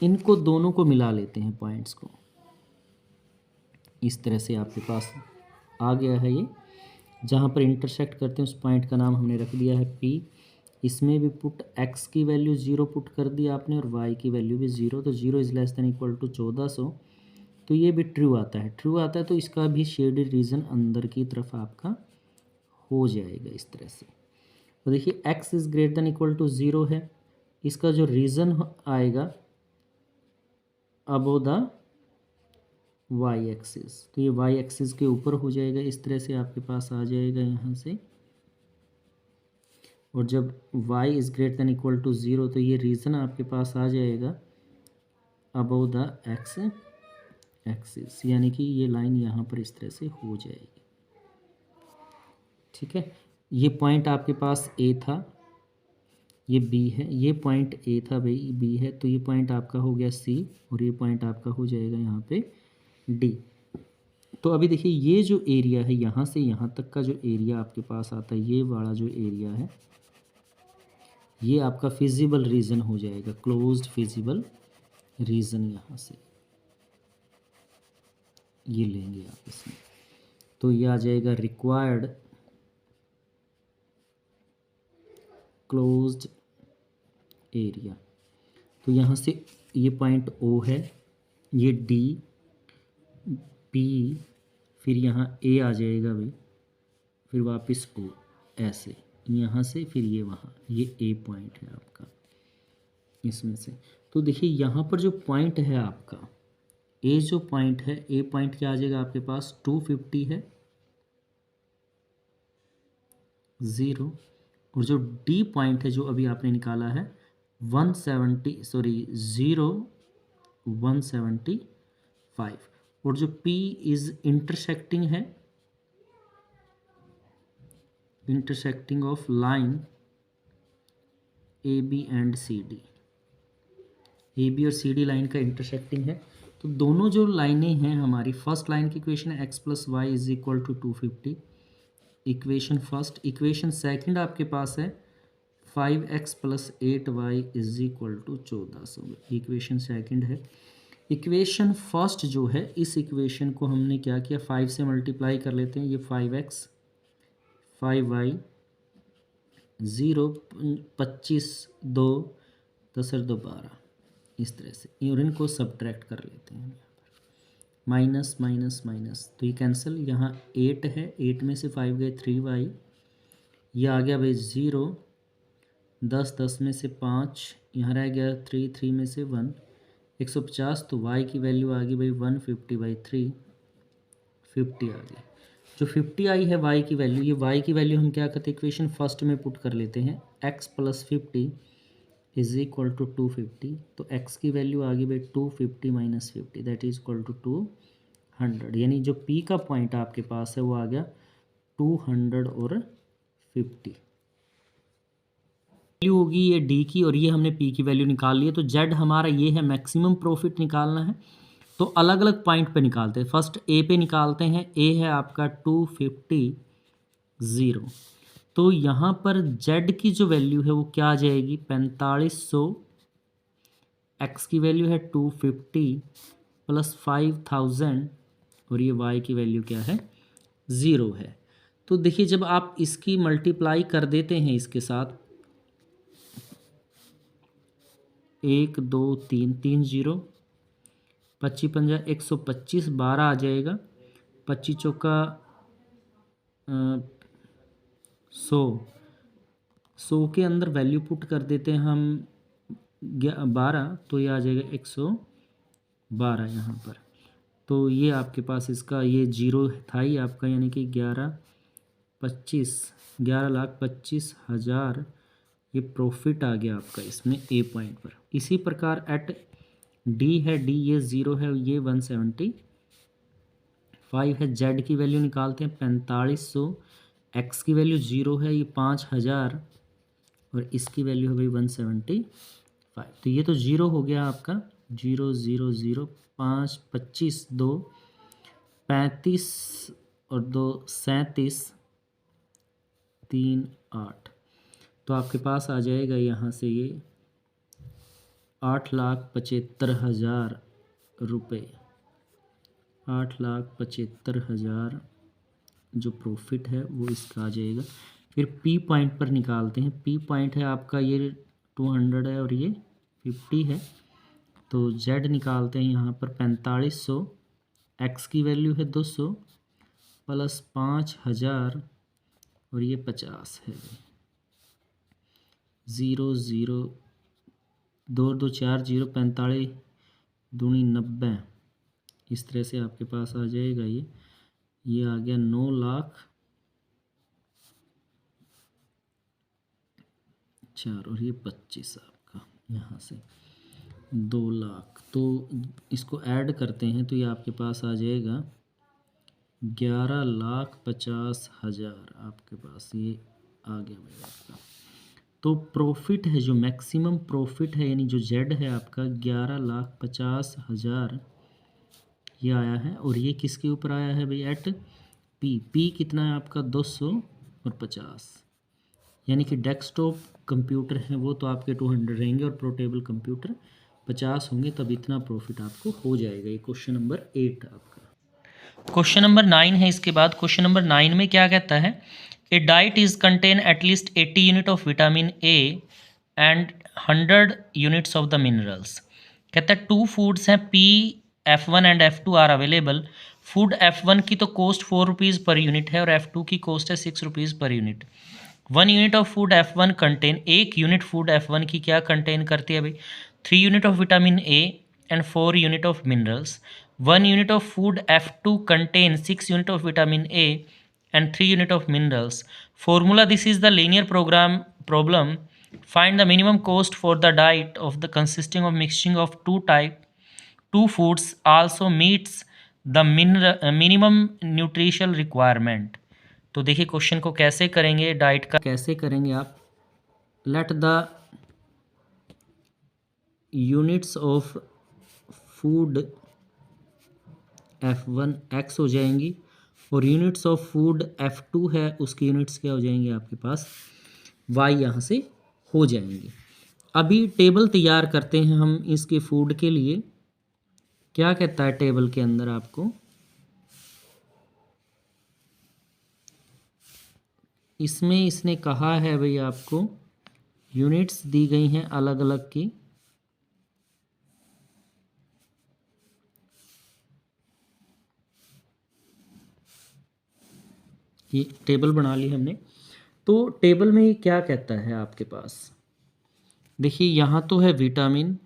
इनको दोनों को मिला लेते हैं पॉइंट्स को, इस तरह से आपके पास आ गया है ये। जहाँ पर इंटरसेक्ट करते हैं उस पॉइंट का नाम हमने रख दिया है P। इसमें भी पुट x की वैल्यू 0 पुट कर दी आपने, और y की वैल्यू भी 0, तो 0 is less than equal to 1400, तो ये भी ट्रू आता है, ट्रू आता है तो इसका भी शेडेड रीजन अंदर की तरफ आपका हो जाएगा इस तरह से। तो देखिए x is greater than equal to 0 है, इसका जो रीज़न आएगा अबो द वाई एक्सिस, तो ये वाई एक्सिस के ऊपर हो जाएगा, इस तरह से आपके पास आ जाएगा यहाँ से। और जब y is greater than equal to 0 तो ये रीज़न आपके पास आ जाएगा अबव द x एक्सिस, यानी कि ये लाइन यहाँ पर इस तरह से हो जाएगी। ठीक है, ये पॉइंट आपके पास a था, ये b है, ये पॉइंट a था भाई, b है, तो ये पॉइंट आपका हो गया c और ये पॉइंट आपका हो जाएगा यहाँ पे d। तो अभी देखिए ये जो एरिया है यहाँ से यहाँ तक का जो एरिया आपके पास आता है, ये वाला जो एरिया है ये आपका फिजिबल रीजन हो जाएगा, क्लोज्ड फिजिबल रीजन। यहाँ से ये लेंगे आप इसमें, तो ये आ जाएगा रिक्वायर्ड क्लोज्ड एरिया। तो यहाँ से ये पॉइंट O है, ये D P, फिर यहाँ A आ जाएगा भाई, फिर वापस O, ऐसे यहाँ से फिर ये वहाँ, ये A पॉइंट है आपका इसमें से। तो देखिए यहाँ पर जो पॉइंट है आपका A, जो पॉइंट है A पॉइंट क्या आ जाएगा आपके पास 250 है 0, और जो D पॉइंट है जो अभी आपने निकाला है 175, और जो P इज इंटरसेक्टिंग है, intersecting of line AB and CD, AB और CD लाइन का इंटरसेक्टिंग है। तो दोनों जो लाइनें हैं हमारी, फर्स्ट लाइन की इक्वेशन है x plus y is equal to 250, equation first. Equation second आपके पास है 5x plus 8y is equal to 1400, equation second है। इक्वेशन फर्स्ट जो है, इस इक्वेशन को हमने क्या किया, 5 से मल्टीप्लाई कर लेते हैं, ये 5x 5y 0 25 2 10 और 2 12, इस तरह से, और इनको सब्ट्रैक्ट कर लेते हैं, माइनस माइनस माइनस, तो ये कैंसिल। यहाँ 8 है, 8 में से 5 गए 3y, ये आ गया भाई 0, 10 10 में से 5, यहाँ रह गया 3, 3 में से 1, 150, तो y की वैल्यू आ गई भाई 150/3, 50 आ गई। जो 50 आई है y की वैल्यू, ये y की वैल्यू हम क्या करते हैं, इक्वेशन फर्स्ट में पुट कर लेते हैं, x plus 50 is equal to 250, तो x की वैल्यू आ गई भाई 250 minus 50, that is equal to 200, यानी जो p का पॉइंट आपके पास है वो आ गया 250 वैल्यू होगी ये d की, और ये हमने p की वैल्यू निकाल ली है। तो z हमारा ये है, मैक्सिमम प्रॉफिट निकालना है, तो अलग अलग पॉइंट पे निकालते हैं। फर्स्ट a पे निकालते हैं, a है आपका 250 0, तो यहाँ पर z की जो वैल्यू है वो क्या आ जाएगी 4500, x की वैल्यू है 250 प्लस 5000, और ये y की वैल्यू क्या है 0 है। तो देखिए जब आप इसकी मल्टीप्लाई कर देते हैं इसके साथ, 1 2 3 3 0, 25 पंजा 125, 12 आ जाएगा, 25 चौका 100 के अंदर वैल्यू पुट कर देते हैं हम 12, तो ये आ जाएगा 112 यहाँ पर। तो ये आपके पास इसका ये 0 था ही आपका, यानी कि 11,25,000 ये प्रॉफिट आ गया आपका इसमें ए पॉइंट पर। इसी प्रकार एट डी है, डी ये 0 है, ये 175 है। जेड की वैल्यू निकालते हैं 4500, एक्स की वैल्यू 0 है, ये 5000, और इसकी वैल्यू है भाई 175। तो ये तो 0 हो गया आपका, 0 0 0, 5 25 2 35 और 2 37 3 8, तो आपके पास आ जाएगा यहाँ से ये 8,75,000 रुपये, 8,75,000 जो प्रॉफिट है वो इसका आ जाएगा। फिर पी पॉइंट पर निकालते हैं। पी पॉइंट है आपका ये 200 है और ये 50 है, तो जेड निकालते हैं यहाँ पर 4500 एक्स की वैल्यू है 200 प्लस 5000 और ये 50 है। 0 0 2 2 4 0 45 दूनी 90। इस तरह से आपके पास आ जाएगा ये आ गया 9 लाख 4 और ये 25 आपका यहाँ से 2 लाख। तो इसको ऐड करते हैं तो ये आपके पास आ जाएगा 11,50,000 आपके पास ये आ गया भाई आपका। तो प्रॉफिट है जो मैक्सिमम प्रॉफिट है यानी जो जेड है आपका 11,50,000 ये आया है। और ये किसके ऊपर आया है भाई एट पी कितना है आपका 200 और 50 यानी कि डेस्कटॉप कंप्यूटर है वो तो आपके 200 रहेंगे और पोर्टेबल कंप्यूटर 50 होंगे, तब इतना प्रॉफिट आपको हो जाएगा। ये क्वेश्चन नंबर 8 आपका। क्वेश्चन नंबर 9 है इसके बाद। क्वेश्चन नंबर 9 में क्या कहता है, a diet is contain at least 80 unit of vitamin A and 100 units of the minerals. कहता है 2 फूड्स हैं F1 and F2 are available. Food F1 की तो कॉस्ट 4 रुपीज़ पर यूनिट है और F2 की कॉस्ट है 6 rupees per unit. 1 unit of food F1 contain, एक यूनिट फूड F1 की क्या कंटेन करती है भाई, 3 unit of vitamin A and 4 unit of minerals. 1 unit of food F2 contain 6 unit of vitamin A and 3 unit of minerals. Formula, this is the linear problem. Find the minimum cost for the diet of the consisting of mixing of two foods also meets the minimum nutritional requirement. तो देखिए क्वेश्चन को कैसे करेंगे, डाइट का कैसे करेंगे आप। Let the units of food F1 x हो जाएंगी और यूनिट्स ऑफ फूड F2 है उसकी यूनिट्स क्या हो जाएंगी आपके पास y यहाँ से हो जाएंगी। अभी टेबल तैयार करते हैं हम इसके फूड के लिए। क्या कहता है टेबल के अंदर आपको, इसमें इसने कहा है भाई आपको यूनिट्स दी गई हैं अलग अलग की। ये टेबल बना ली हमने। तो टेबल में क्या कहता है आपके पास, देखिए यहाँ तो है विटामिन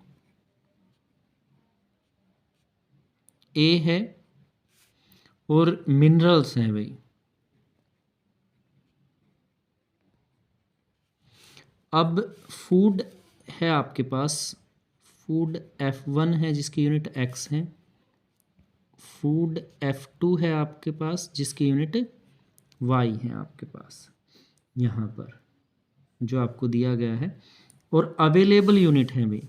ए है और मिनरल्स हैं भाई। अब फूड है आपके पास, फूड F1 है जिसकी यूनिट x है, फूड F2 है आपके पास जिसकी यूनिट y है आपके पास यहाँ पर जो आपको दिया गया है। और अवेलेबल यूनिट है भाई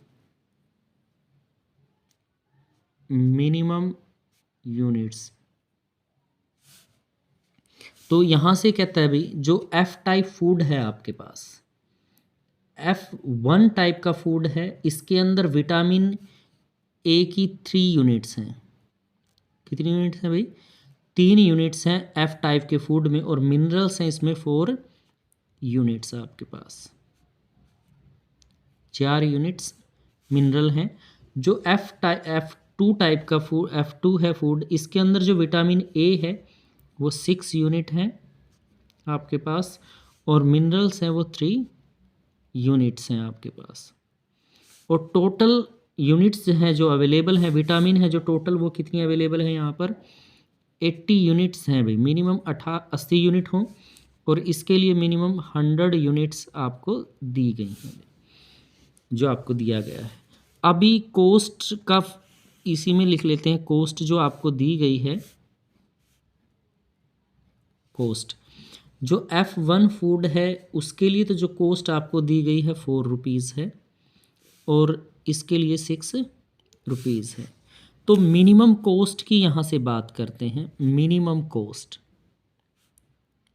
मिनिमम यूनिट्स। तो यहाँ से कहता है भाई जो F टाइप फूड है आपके पास, F1 टाइप का फूड है, इसके अंदर विटामिन ए की 3 यूनिट्स हैं। कितनी यूनिट्स हैं भाई, 3 यूनिट्स हैं F टाइप के फूड में और मिनरल्स हैं इसमें 4 यूनिट्स आपके पास, 4 यूनिट्स मिनरल हैं। जो F2 टाइप का फूड F2 है फूड, इसके अंदर जो विटामिन ए है वो 6 यूनिट हैं आपके पास और मिनरल्स हैं वो 3 यूनिट्स हैं आपके पास। और टोटल यूनिट्स हैं जो अवेलेबल हैं, विटामिन है जो टोटल वो कितनी अवेलेबल है यहाँ पर 80 यूनिट्स हैं भाई। मिनिमम 80 यूनिट हों और इसके लिए मिनिमम 100 यूनिट्स आपको दी गई हैं जो आपको दिया गया है। अभी कोस्ट का इसी में लिख लेते हैं, कोस्ट जो आपको दी गई है, कोस्ट जो F1 फूड है उसके लिए तो जो कोस्ट आपको दी गई है 4 रुपीज़ है और इसके लिए 6 रुपीज़ है। तो मिनिमम कोस्ट की यहाँ से बात करते हैं। मिनिमम कोस्ट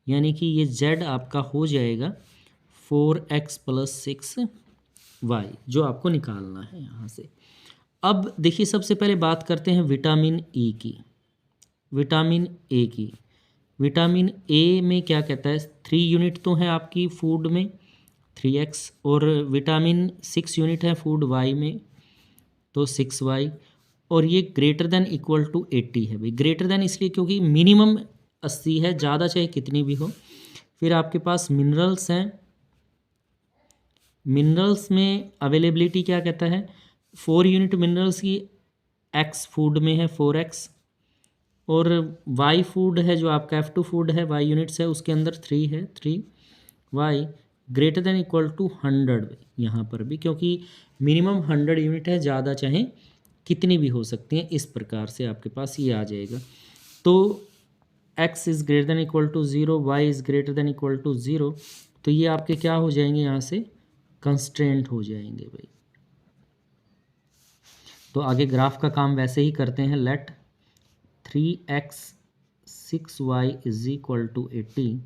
यानी कि ये Z आपका हो जाएगा 4x + 6y जो आपको निकालना है यहाँ से। अब देखिए सबसे पहले बात करते हैं विटामिन ई की। विटामिन ए की, विटामिन ए में क्या कहता है 3 यूनिट तो है आपकी फूड में 3x और विटामिन 6 यूनिट है फूड वाई में तो 6y और ये ग्रेटर देन इक्वल टू 80 है भाई। ग्रेटर देन इसलिए क्योंकि मिनिमम 80 है, ज़्यादा चाहे कितनी भी हो। फिर आपके पास मिनरल्स हैं। मिनरल्स में अवेलेबिलिटी क्या कहता है, 4 यूनिट मिनरल्स की एक्स फूड में है 4x, और वाई फूड है जो आपका F2 फूड है, वाई यूनिट्स है उसके अंदर 3 है, 3y greater than equal to 100 यहाँ पर भी, क्योंकि मिनिमम 100 यूनिट है, ज़्यादा चाहे कितनी भी हो सकती हैं। इस प्रकार से आपके पास ये आ जाएगा। तो x is greater than equal to 0, y is greater than equal to 0, तो ये आपके क्या हो जाएंगे, यहाँ से कंस्ट्रेंट हो जाएंगे भाई। तो आगे ग्राफ का काम वैसे ही करते हैं। Let 3x 6y is equal to 80,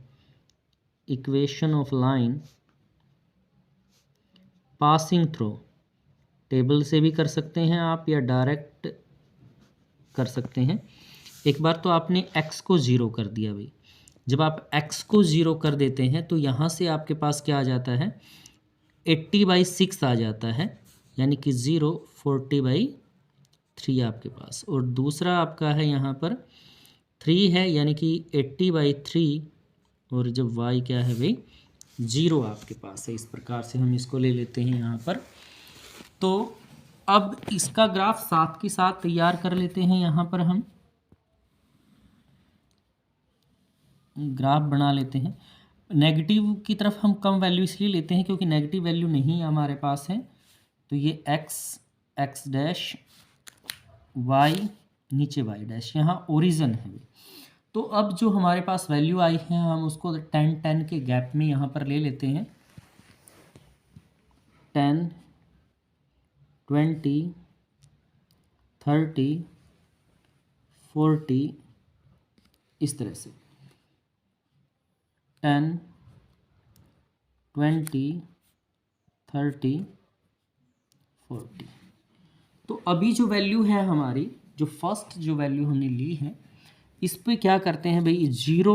equation of line passing through, table से भी कर सकते हैं आप या डायरेक्ट कर सकते हैं। एक बार तो आपने x को 0 कर दिया भाई। जब आप x को 0 कर देते हैं तो यहाँ से आपके पास क्या आ जाता है, 80/6 आ जाता है, यानी कि 0 40/3 आपके पास। और दूसरा आपका है यहाँ पर 3 है, यानी कि 80/3, और जब y क्या है भाई 0 आपके पास है। इस प्रकार से हम इसको ले लेते हैं यहाँ पर। तो अब इसका ग्राफ साथ के साथ तैयार कर लेते हैं। यहाँ पर हम ग्राफ बना लेते हैं। नेगेटिव की तरफ हम कम वैल्यू इसलिए लेते हैं क्योंकि नेगेटिव वैल्यू नहीं हमारे पास है। तो ये x डैश y, नीचे y डैश, यहाँ ओरिजिन है। तो अब जो हमारे पास वैल्यू आई है हम उसको 10 के गैप में यहाँ पर ले लेते हैं। 10 20 30 40 इस तरह से 10 20 30 40। तो अभी जो वैल्यू है हमारी, जो फर्स्ट जो वैल्यू हमने ली है, इस पे क्या करते हैं भाई, 0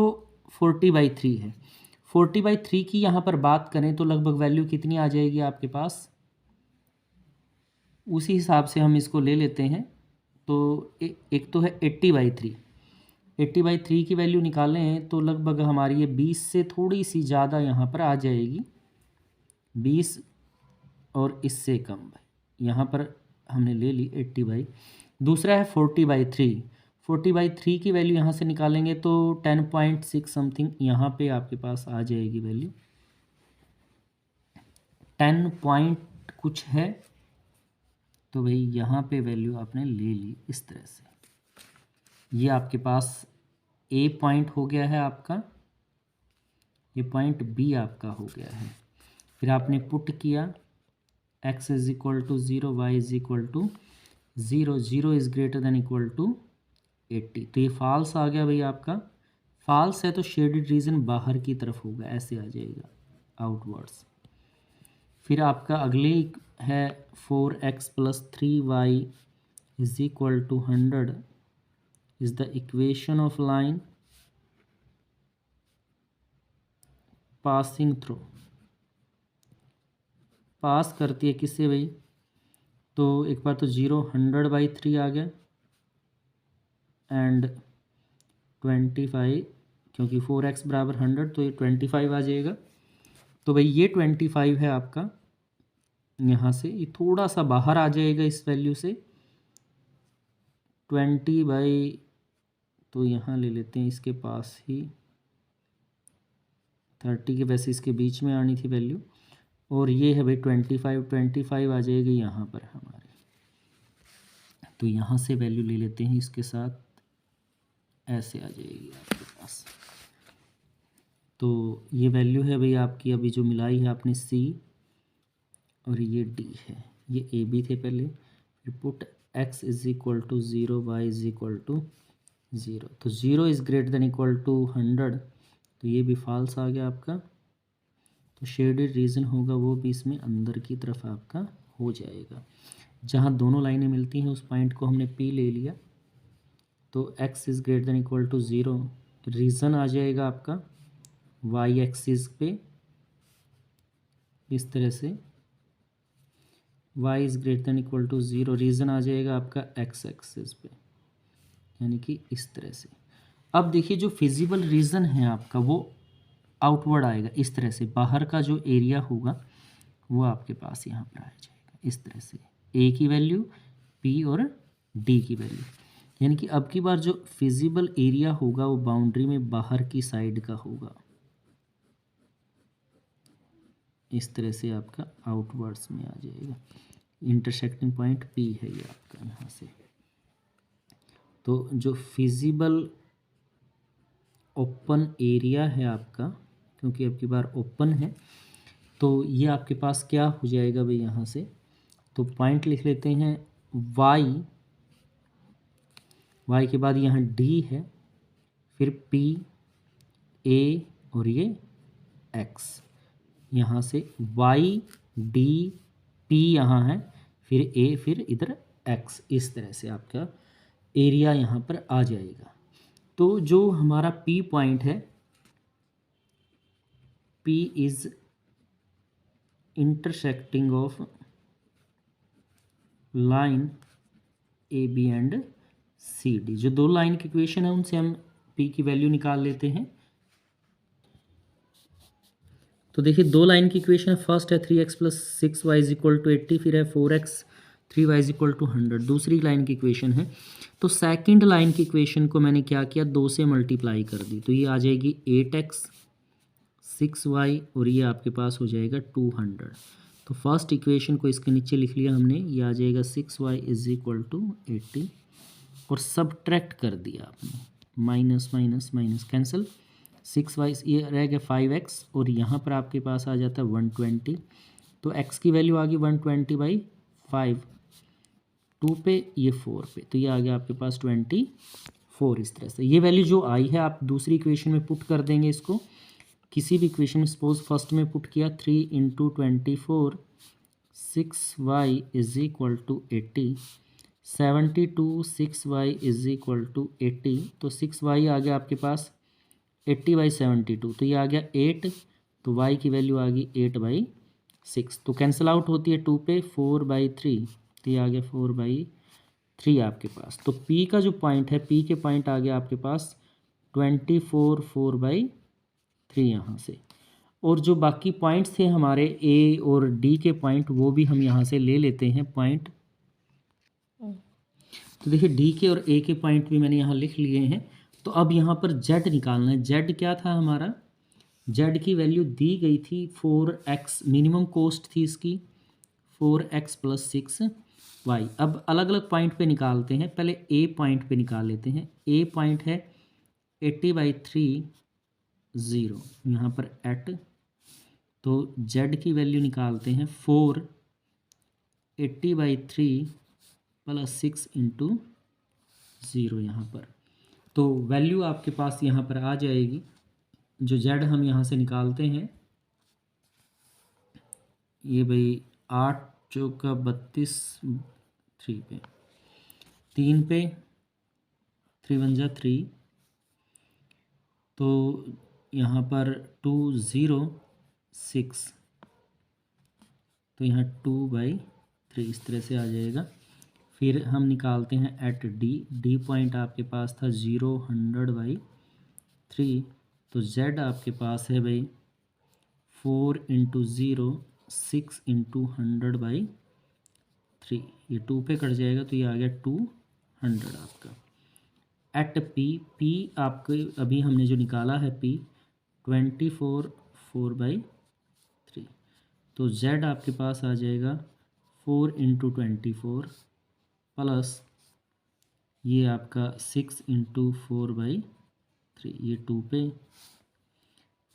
40/3 है। 40/3 की यहाँ पर बात करें तो लगभग वैल्यू कितनी आ जाएगी आपके पास, उसी हिसाब से हम इसको ले लेते हैं। तो एक तो है 80/3, 80/3 की वैल्यू निकालें तो लगभग हमारी ये 20 से थोड़ी सी ज़्यादा यहाँ पर आ जाएगी, 20 और इससे कम भाई। यहाँ पर हमने ले ली 80/। दूसरा है 40/3, 40/3 की वैल्यू यहाँ से निकालेंगे तो 10.6 समथिंग यहाँ पे आपके पास आ जाएगी वैल्यू, 10 पॉइंट कुछ है। तो भाई यहाँ पे वैल्यू आपने ले ली इस तरह से। ये आपके पास ए पॉइंट हो गया है आपका, ये पॉइंट बी आपका हो गया है। फिर आपने पुट किया x is equal to 0, y is equal to 0, 0 is greater than equal to 80। तो ये फॉल्स आ गया भाई आपका। फॉल्स है तो शेडेड रीजन बाहर की तरफ होगा, ऐसे आ जाएगा आउटवर्ड्स। फिर आपका अगले है 4x + 3y is equal to 100 is the equation of line passing through. Pass करती है किससे भाई, तो एक बार तो 0 100/3 आ गया एंड 25, क्योंकि 4x बराबर 100 तो ये 25 आ जाएगा। तो भाई ये 25 है आपका, यहाँ से ये थोड़ा सा बाहर आ जाएगा इस वैल्यू से 20/, तो यहाँ ले लेते हैं इसके पास ही 30 के, वैसे इसके बीच में आनी थी वैल्यू। और ये है भाई 25 आ जाएगी यहाँ पर हमारे। तो यहाँ से वैल्यू ले लेते हैं इसके साथ, ऐसे आ जाएगी आपके पास। तो ये वैल्यू है भाई आपकी अभी जो मिलाई है आपने C, और ये D है, ये ए बी थे पहले। फिर put x is equal to 0, y is equal to 0। तो 0 is greater than equal to 100, तो ये भी फॉल्स आ गया आपका। तो शेडेड रीजन होगा वो भी इसमें अंदर की तरफ आपका हो जाएगा। जहाँ दोनों लाइनें मिलती हैं उस पॉइंट को हमने P ले लिया। तो x is greater than equal to 0, region आ जाएगा आपका y एक्सिस पे इस तरह से। y is greater than equal to 0, region आ जाएगा आपका x एक्सिस पे, यानी कि इस तरह से। अब देखिए जो फिजिबल रीजन है आपका वो आउटवर्ड आएगा इस तरह से, बाहर का जो एरिया होगा वो आपके पास यहाँ पर आ जाएगा इस तरह से, ए की वैल्यू, पी और डी की वैल्यू, यानी कि अब की बार जो फिजिबल एरिया होगा वो बाउंड्री में बाहर की साइड का होगा, इस तरह से आपका आउटवर्ड्स में आ जाएगा। इंटरसेक्टिंग पॉइंट पी है ये आपका यहाँ से। तो जो फिजिबल ओपन एरिया है आपका, क्योंकि अब की बार ओपन है, तो ये आपके पास क्या हो जाएगा भाई यहाँ से, तो पॉइंट लिख लेते हैं y के बाद यहाँ d है, फिर p, a और ये x, यहाँ से y d p यहाँ है, फिर a, फिर इधर x, इस तरह से आपका एरिया यहाँ पर आ जाएगा। तो जो हमारा p पॉइंट है, p is intersecting of line A B and C D, जो दो लाइन की इक्वेशन है उनसे हम p की वैल्यू निकाल लेते हैं। तो देखिए दो लाइन की इक्वेशन है, फर्स्ट है 3x plus 6y is equal to 80, फिर है 4x 3y is equal to 100, दूसरी लाइन की इक्वेशन है। तो सेकंड लाइन की इक्वेशन को मैंने क्या किया, 2 से मल्टीप्लाई कर दी, तो ये आ जाएगी 8x 6y और ये आपके पास हो जाएगा 200। तो फर्स्ट इक्वेशन को इसके नीचे लिख लिया हमने, ये आ जाएगा 6y इज इक्वल टू 80 और सब्ट्रैक्ट कर दिया आपने, minus minus minus cancel, 6y ये रह गया 5x और यहाँ पर आपके पास आ जाता है 120, तो x की वैल्यू आ गई 120/5, 2 पे ये 4 पे, तो ये आ गया आपके पास 24। इस तरह से ये वैल्यू जो आई है आप दूसरी इक्वेशन में पुट कर देंगे इसको, किसी भी इक्वेशन में, सपोज फर्स्ट में पुट किया 3 × 24 6y is equal to 80, 72 6y is equal to 80, तो 6y आ गया आपके पास 80/72, तो ये आ गया 8, तो y की वैल्यू आ गई 8/6, तो कैंसिल आउट होती है 2 पे, 4/3, तो ये आ गया 4/3 आपके पास। तो p का जो पॉइंट है, p के पॉइंट आ गया आपके पास 24 4/3 यहाँ से, और जो बाकी पॉइंट्स थे हमारे a और d के पॉइंट, वो भी हम यहाँ से ले लेते हैं पॉइंट। तो देखिए d के और a के पॉइंट भी मैंने यहाँ लिख लिए हैं। तो अब यहाँ पर z निकालना है। z क्या था हमारा, z की वैल्यू दी गई थी 4x, मिनिमम कॉस्ट थी इसकी 4x + 6y। अब अलग अलग पॉइंट पे निकालते हैं, पहले a पॉइंट पे निकाल लेते हैं। a पॉइंट है 80/3 0 यहाँ पर एट, तो z की वैल्यू निकालते हैं 4 80/3 + 6 × 0 यहाँ पर, तो वैल्यू आपके पास यहाँ पर आ जाएगी, जो z हम यहाँ से निकालते हैं, ये भाई 8 चौका 32, 3 पे 3 पे 3 × 1 = 3, तो यहाँ पर 2 0 6, तो यहाँ 2/3 इस तरह से आ जाएगा। फिर हम निकालते हैं एट d पॉइंट आपके पास था 0 100/3, तो z आपके पास है भाई 4 × 0 6 × 100/3, ये 2 पे कट जाएगा, तो ये आ गया 200 आपका। एट p आपके अभी हमने जो निकाला है p 24 4/3, तो z आपके पास आ जाएगा 4 × 24 प्लस ये आपका 6 × 4/3, ये 2 पे,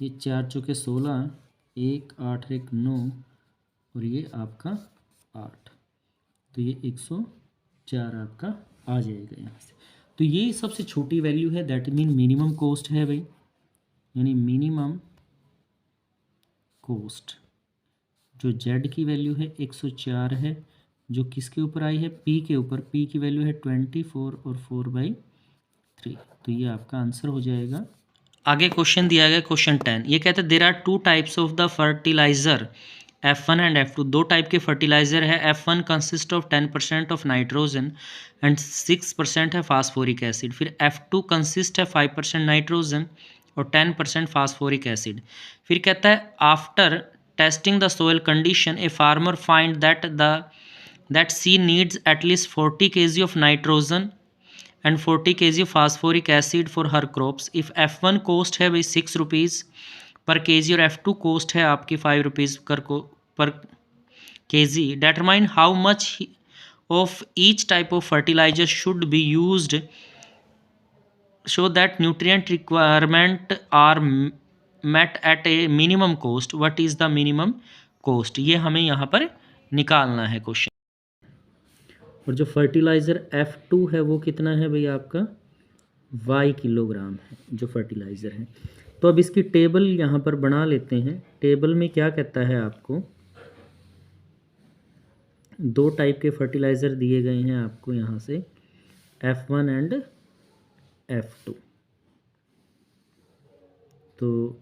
ये 4 चौके 16, 1 8 1 9 और ये आपका 8, तो ये 104 आपका आ जाएगा यहाँ से। तो ये सबसे छोटी वैल्यू है, दैट मीन मिनिमम कॉस्ट है भाई, यानी मिनिमम कॉस्ट जो z की वैल्यू है 104 है, जो किसके ऊपर आई है, p के ऊपर, p की वैल्यू है 24 और 4/3, तो ये आपका आंसर हो जाएगा। आगे क्वेश्चन दिया गया क्वेश्चन 10, ये कहते हैं there are 2 types of the fertilizer F1 and F2 दो टाइप के फर्टिलाइज़र है। F1 consist of 10% of nitrogen and 6% है फास्फोरिक एसिड। फिर F2 कंसिस्ट है 5% नाइट्रोजन और 10% फास्फोरिक एसिड। फिर कहता है after testing the soil condition a farmer find that she needs at least 40 kg of nitrogen and 40 kg phosphoric acid for her crops. If F1 cost है भाई 6 रुपीज़ पर केजी और F2 कॉस्ट है आपकी 5 rupees per kg. Determine how much of each type of fertilizer should be used so that nutrient requirement are met at a minimum cost. What is the minimum cost, ये हमें यहाँ पर निकालना है क्वेश्चन। और जो फर्टिलाइज़र F2 है वो कितना है भाई आपका y किलोग्राम है जो फर्टिलाइज़र है। तो अब इसकी टेबल यहाँ पर बना लेते हैं। टेबल में क्या कहता है आपको, दो टाइप के फर्टिलाइज़र दिए गए हैं आपको यहाँ से F1 एंड F2। तो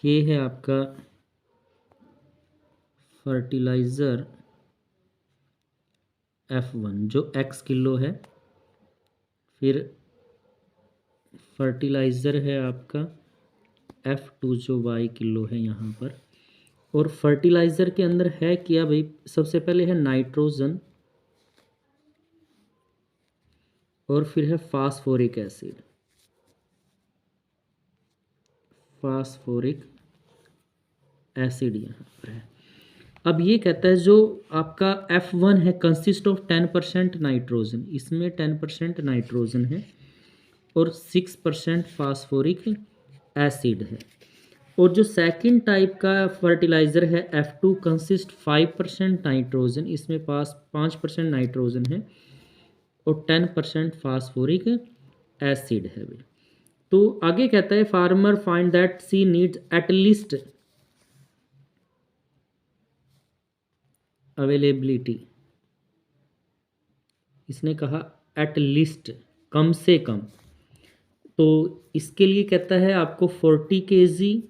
ये है आपका फर्टिलाइज़र F1 जो x किलो है। फिर फर्टिलाइज़र है आपका F2 जो y किलो है यहाँ पर। और फर्टिलाइज़र के अंदर है क्या भाई, सबसे पहले है नाइट्रोजन और फिर है फास्फोरिक एसिड। फास्फोरिक एसिड यहाँ पर है। अब ये कहता है जो आपका F1 है कंसिस्ट ऑफ 10% नाइट्रोजन, इसमें 10% नाइट्रोजन है और 6% फास्फोरिक एसिड है। और जो सेकंड टाइप का फर्टिलाइज़र है F2 कंसिस्ट 5% नाइट्रोजन, इसमें पास 5% नाइट्रोजन है और 10% फास्फोरिक एसिड है भाई। तो आगे कहता है farmer find that she needs at least availability, इसने कहा एट लीस्ट कम से कम। तो इसके लिए कहता है आपको 40 kg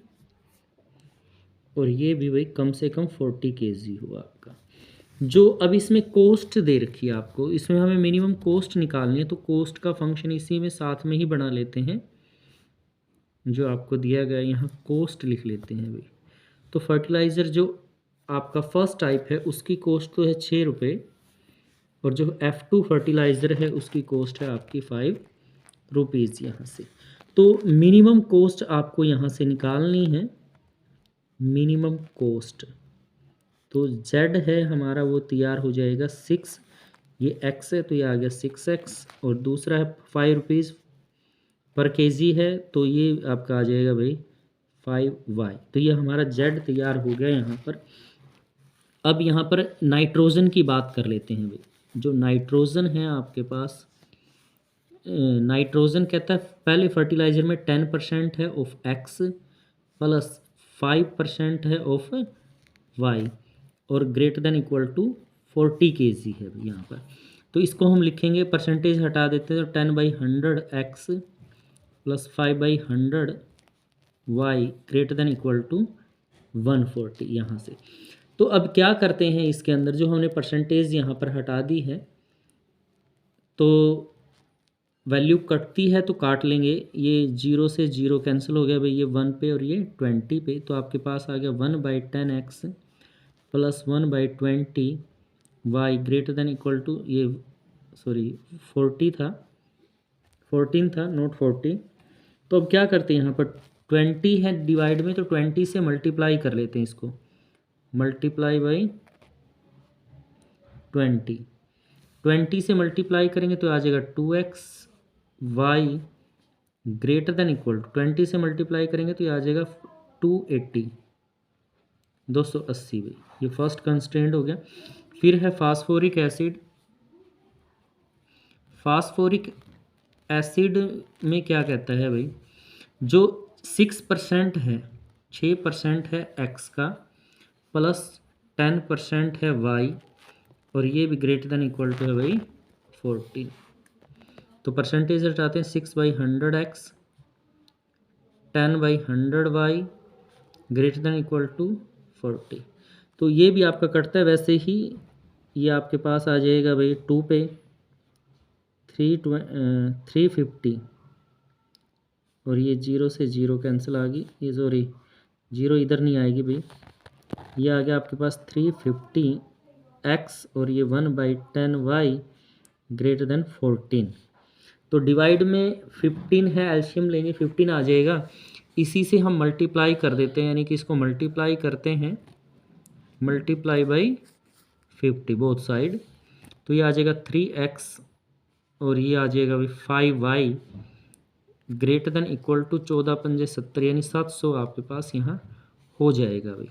और ये भी भाई कम से कम 40 kg हुआ आपका। जो अब इसमें कोस्ट दे रखी है आपको, इसमें हमें मिनिमम कोस्ट निकालनी है। तो कोस्ट का फंक्शन इसी में साथ में ही बना लेते हैं, जो आपको दिया गया यहाँ कोस्ट लिख लेते हैं भाई। तो फर्टिलाइज़र जो आपका फर्स्ट टाइप है उसकी कोस्ट तो है 6 रुपये और जो F2 फर्टिलाइज़र है उसकी कोस्ट है आपकी 5 रुपीज़ यहाँ से। तो मिनिमम कोस्ट आपको यहाँ से निकालनी है, मिनिमम कोस्ट। तो Z है हमारा वो तैयार हो जाएगा 6, ये X है तो ये आ गया 6X और दूसरा है 5 रुपीज़ पर केजी है तो ये आपका आ जाएगा भाई 5Y। तो ये हमारा Z तैयार हो गया यहाँ पर। अब यहाँ पर नाइट्रोजन की बात कर लेते हैं भाई। जो नाइट्रोजन है आपके पास, नाइट्रोजन कहता है पहले फर्टिलाइज़र में 10% है ऑफ X प्लस 5% है ऑफ Y और greater than equal to 40 kg है यहाँ पर। तो इसको हम लिखेंगे, परसेंटेज हटा देते हैं तो 10/100 X plus 5/100 Y greater than equal to 140 यहाँ से। तो अब क्या करते हैं, इसके अंदर जो हमने परसेंटेज यहाँ पर हटा दी है तो वैल्यू कटती है तो काट लेंगे। ये 0 से 0 कैंसिल हो गया भाई, ये 1 पे और ये 20 पे। तो आपके पास आ गया 1/10X plus 1/20 Y greater than equal to ये 40 था, 14 था नोट 40। तो अब क्या करते हैं, यहाँ पर 20 है डिवाइड में तो 20 से मल्टीप्लाई कर लेते हैं इसको, मल्टीप्लाई बाई 20 से मल्टीप्लाई करेंगे तो आ जाएगा 2X Y greater than equal to 20 से मल्टीप्लाई करेंगे तो ये आ जाएगा 280 280 भाई। ये फर्स्ट कंस्ट्रेंट हो गया। फिर है फास्फोरिक एसिड। फास्फोरिक एसिड में क्या कहता है भाई, जो 6% है, 6% है X का प्लस 10% है Y और ये भी ग्रेटर देन इक्वल टू है भाई 40। तो परसेंटेज हटाते हैं 6/100X 10/100y greater than equal to 40। तो ये भी आपका कटता है। वैसे ही ये आपके पास आ जाएगा भाई 2 पे 350 और ये 0 से 0 कैंसिल आ गई, ये सॉरी 0 इधर नहीं आएगी भाई, ये आ गया आपके पास 350x और ये 1/10y ग्रेटर देन 14। तो डिवाइड में 15 है, एलसीएम लेंगे 15 आ जाएगा, इसी से हम मल्टीप्लाई कर देते हैं, यानी कि इसको मल्टीप्लाई करते हैं, मल्टीप्लाई बाई 50 बोथ साइड। तो ये आ जाएगा 3x और ये आ जाएगा भाई 5y greater than equal to 14×5 = 70, यानी 700 आपके पास यहाँ हो जाएगा भाई।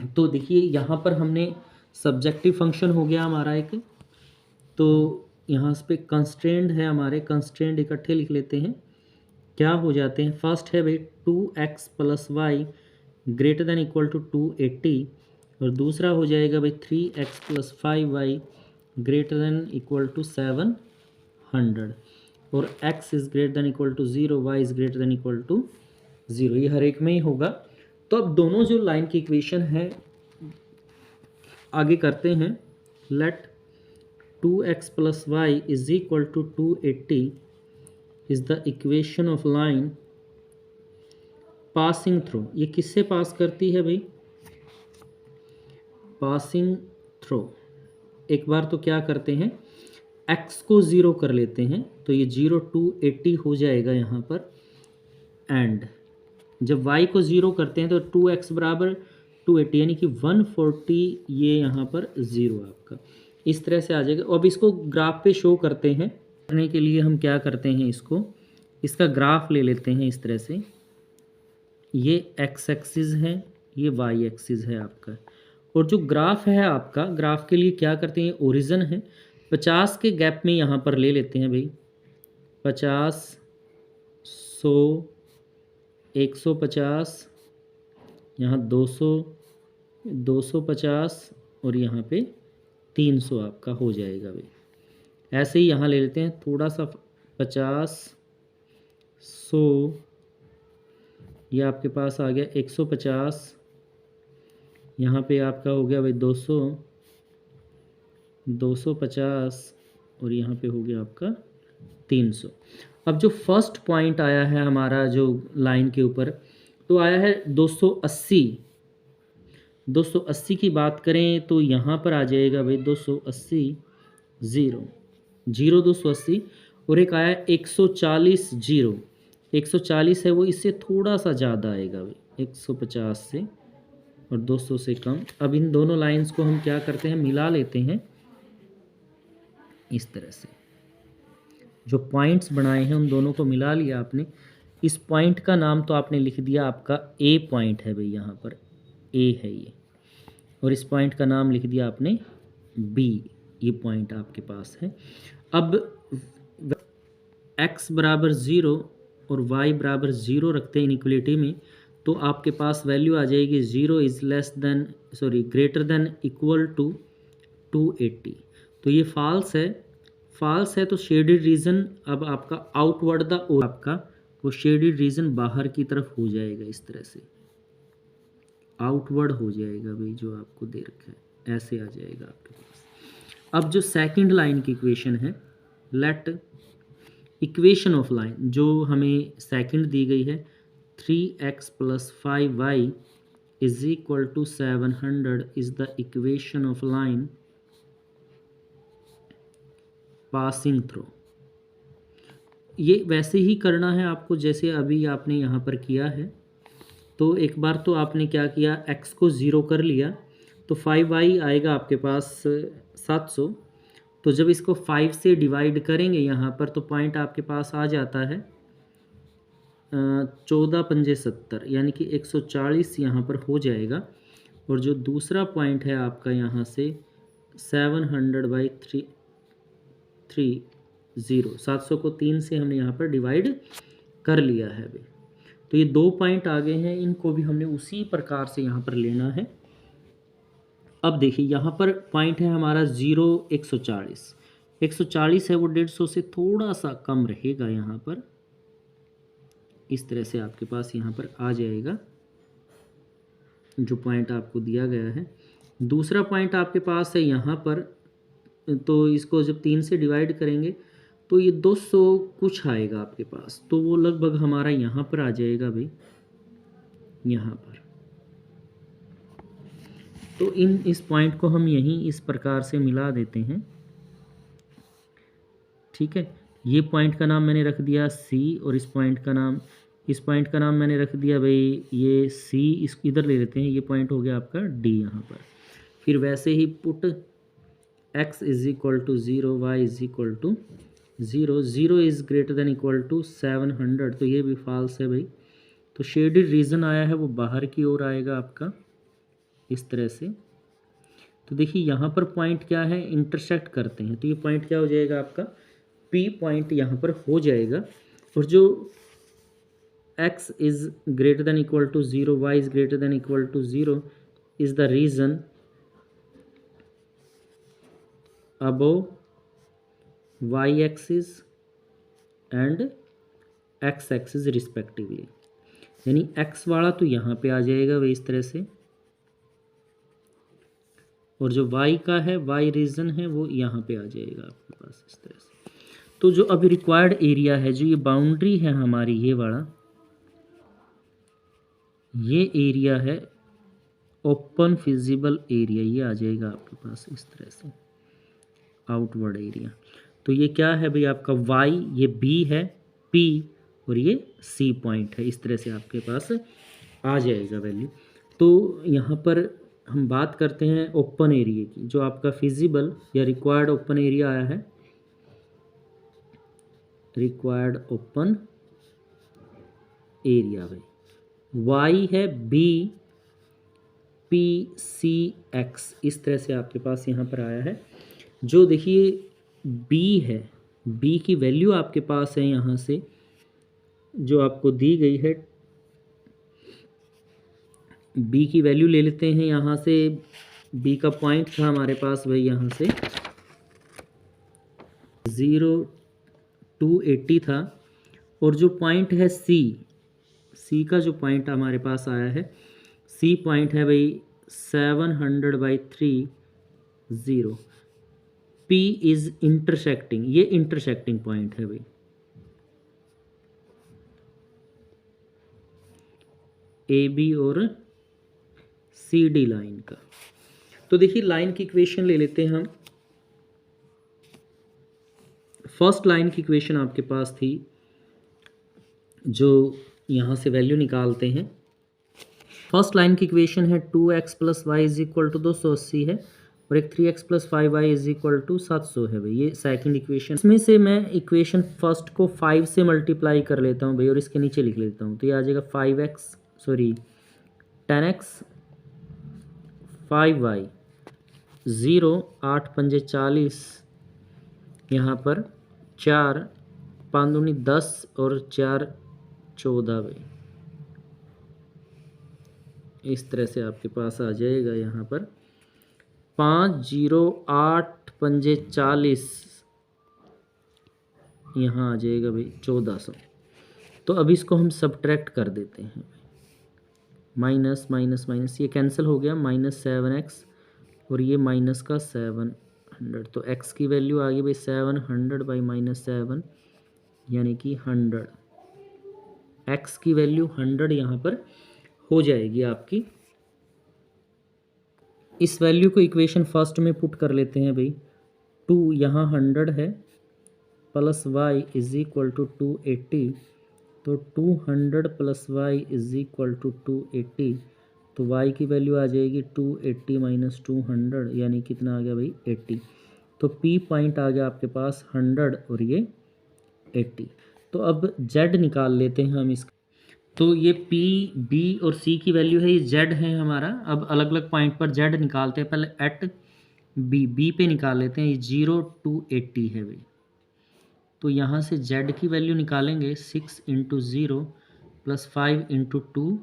तो देखिए यहाँ पर हमने सब्जेक्टिव फंक्शन हो गया हमारा एक, तो यहाँ पे कंस्ट्रेंड है हमारे, कंस्ट्रेंड इकट्ठे लिख लेते हैं, क्या हो जाते हैं। फर्स्ट है भाई 2x + y greater than equal to 280 और दूसरा हो जाएगा भाई 3x + 5y greater than equal to 700 और x is greater than equal to 0, y is greater than equal to 0, ये हर एक में ही होगा। तो अब दोनों जो लाइन की इक्वेशन है आगे करते हैं। Let 2x + y is equal to 280 is the equation of line passing through. ये किससे पास करती है भाई, पासिंग थ्रू। एक बार तो क्या करते हैं, x को 0 कर लेते हैं, तो ये 0 280 हो जाएगा यहाँ पर, एंड जब y को 0 करते हैं तो 2x बराबर 280 यानी कि 140, ये यहाँ पर 0 आपका इस तरह से आ जाएगा। अब इसको ग्राफ पे शो करते हैं, करने के लिए हम क्या करते हैं, इसका ग्राफ ले लेते हैं इस तरह से, ये x एक्सिस है, ये y एक्सिस है आपका, और जो ग्राफ है आपका, ग्राफ के लिए क्या करते हैं, ओरिजिन है 50 के गैप में यहाँ पर ले लेते हैं भाई, 50 100 150 यहाँ 200 250 और यहाँ पे 300 आपका हो जाएगा भाई। ऐसे ही यहाँ ले लेते हैं थोड़ा सा 50 100, ये आपके पास आ गया 150, यहाँ पे आपका हो गया भाई 200 250 और यहाँ पे हो गया आपका 300। अब जो फर्स्ट पॉइंट आया है हमारा जो लाइन के ऊपर, तो आया है 280। 280 की बात करें तो यहाँ पर आ जाएगा भाई 280 0 0 280, और एक आया 140 0 140 है वो, इससे थोड़ा सा ज़्यादा आएगा भाई 150 से और 200 से कम। अब इन दोनों लाइंस को हम क्या करते हैं, मिला लेते हैं इस तरह से, जो पॉइंट्स बनाए हैं उन दोनों को मिला लिया आपने। इस पॉइंट का नाम तो आपने लिख दिया, आपका ए पॉइंट है भाई, यहाँ पर ए है ये, और इस पॉइंट का नाम लिख दिया आपने बी, ये पॉइंट आपके पास है। अब x बराबर 0 और y बराबर 0 रखते हैं इनइक्वलिटी में, तो आपके पास वैल्यू आ जाएगी 0 is greater than equal to 280। तो ये फॉल्स है, फॉल्स है तो शेडेड रीजन अब आपका आउटवर्ड द, और आपका वो शेडेड रीजन बाहर की तरफ हो जाएगा, इस तरह से आउटवर्ड हो जाएगा भाई, जो आपको दे रखा है ऐसे आ जाएगा आपके पास। अब जो सेकंड लाइन की इक्वेशन है, लेट इक्वेशन ऑफ लाइन जो हमें सेकंड दी गई है 3x + 5y is equal to 700 is the equation of line passing through. ये वैसे ही करना है आपको जैसे अभी आपने यहाँ पर किया है। तो एक बार तो आपने क्या किया, x को 0 कर लिया, तो 5y आएगा आपके पास 700। तो जब इसको 5 से डिवाइड करेंगे यहाँ पर, तो पॉइंट आपके पास आ जाता है 14×5 = 70, यानी कि 140 यहाँ पर हो जाएगा। और जो दूसरा पॉइंट है आपका यहाँ से 700/3 700 को 3 से हमने यहाँ पर डिवाइड कर लिया है भाई। तो ये 2 पॉइंट आ गए हैं, इनको भी हमने उसी प्रकार से यहाँ पर लेना है। अब देखिए यहाँ पर पॉइंट है हमारा 0 140 140 है वो 150 से थोड़ा सा कम रहेगा यहाँ पर, इस तरह से आपके पास यहाँ पर आ जाएगा जो पॉइंट आपको दिया गया है। दूसरा पॉइंट आपके पास है यहाँ पर, तो इसको जब 3 से डिवाइड करेंगे तो ये 200 कुछ आएगा आपके पास, तो वो लगभग हमारा यहाँ पर आ जाएगा भाई, यहाँ पर। तो इस पॉइंट को हम यहीं इस प्रकार से मिला देते हैं, ठीक है। ये पॉइंट का नाम मैंने रख दिया सी, और इस पॉइंट का नाम मैंने रख दिया भाई ये सी, इस इधर ले लेते हैं, ये पॉइंट हो गया आपका डी यहाँ पर। फिर वैसे ही put x is equal to 0, y is equal to 0, 0 is greater than equal to 700, तो ये भी फॉल्स है भाई। तो शेडेड रीजन आया है वो बाहर की ओर आएगा आपका इस तरह से। तो देखिए यहाँ पर पॉइंट क्या है, इंटरसेक्ट करते हैं, तो ये पॉइंट क्या हो जाएगा आपका P पॉइंट यहाँ पर हो जाएगा। और जो x is greater than equal to 0, y is greater than equal to 0 is the region above y axis and x axis respectively, यानी x वाला तो यहाँ पे आ जाएगा वही इस तरह से, और जो y का है, y रीजन है, वो यहाँ पे आ जाएगा आपके पास इस तरह से। तो जो अभी रिक्वायर्ड एरिया है, जो ये बाउंड्री है हमारी, ये वाला, ये एरिया है ओपन फिजिबल एरिया, ये आ जाएगा आपके पास इस तरह से आउटवर्ड एरिया। तो ये क्या है भाई आपका y, ये b है, p और ये c पॉइंट है, इस तरह से आपके पास आ जाएगा वैल्यू। तो यहाँ पर हम बात करते हैं ओपन एरिया की, जो आपका फिजिबल या रिक्वायर्ड ओपन एरिया आया है, रिक्वायर्ड ओपन एरिया भाई y है b p c x, इस तरह से आपके पास यहाँ पर आया है। जो देखिए b है, b की वैल्यू आपके पास है यहाँ से जो आपको दी गई है, b की वैल्यू ले लेते हैं यहाँ से। b का पॉइंट था हमारे पास भाई यहाँ से 0-280 था, और जो पॉइंट है c का जो पॉइंट हमारे पास आया है, c पॉइंट है भाई 700/3 0। P इज इंटरसेक्टिंग, ये इंटरसेक्टिंग पॉइंट है भाई, AB और CD लाइन का। तो देखिए लाइन की इक्वेशन ले लेते हैं हम। फर्स्ट लाइन की इक्वेशन आपके पास थी, जो यहाँ से वैल्यू निकालते हैं। फर्स्ट लाइन की इक्वेशन है 2x + y is equal to 280 है, और एक 3x + 5y is equal to 700 है भाई, ये सेकंड इक्वेशन। इसमें से मैं इक्वेशन फर्स्ट को 5 से मल्टीप्लाई कर लेता हूँ भाई, और इसके नीचे लिख लेता हूँ, तो ये आ जाएगा 10x 5y 0 8 पंजे 40, यहाँ पर 4 5 दूनी 10 और 4 14 भाई, इस तरह से आपके पास आ जाएगा यहाँ पर 5 0 8 पंजे 40, यहाँ आ जाएगा भाई 1400। तो अब इसको हम सब्ट्रैक्ट कर देते हैं, माइनस माइनस माइनस ये कैंसिल हो गया, -7x और ये माइनस का 700, तो x की वैल्यू आ गई भाई 700/-7 यानी कि 100। x की वैल्यू 100 यहाँ पर हो जाएगी आपकी। इस वैल्यू को इक्वेशन फर्स्ट में पुट कर लेते हैं भाई, 2 यहाँ 100 है plus y is equal to 280, तो 200 + y इज इक्वल टू 280, तो y की वैल्यू आ जाएगी 280 - 200 यानी कितना आ गया भाई 80। तो P पॉइंट आ गया आपके पास 100 और ये 80। तो अब Z निकाल लेते हैं हम इसका। तो ये P, B और C की वैल्यू है, ये Z है हमारा। अब अलग अलग पॉइंट पर Z निकालते हैं, पहले एट B पे निकाल लेते हैं, ये 0 to 80 है भाई। तो यहाँ से Z की वैल्यू निकालेंगे 6 × 0 + 5 × 2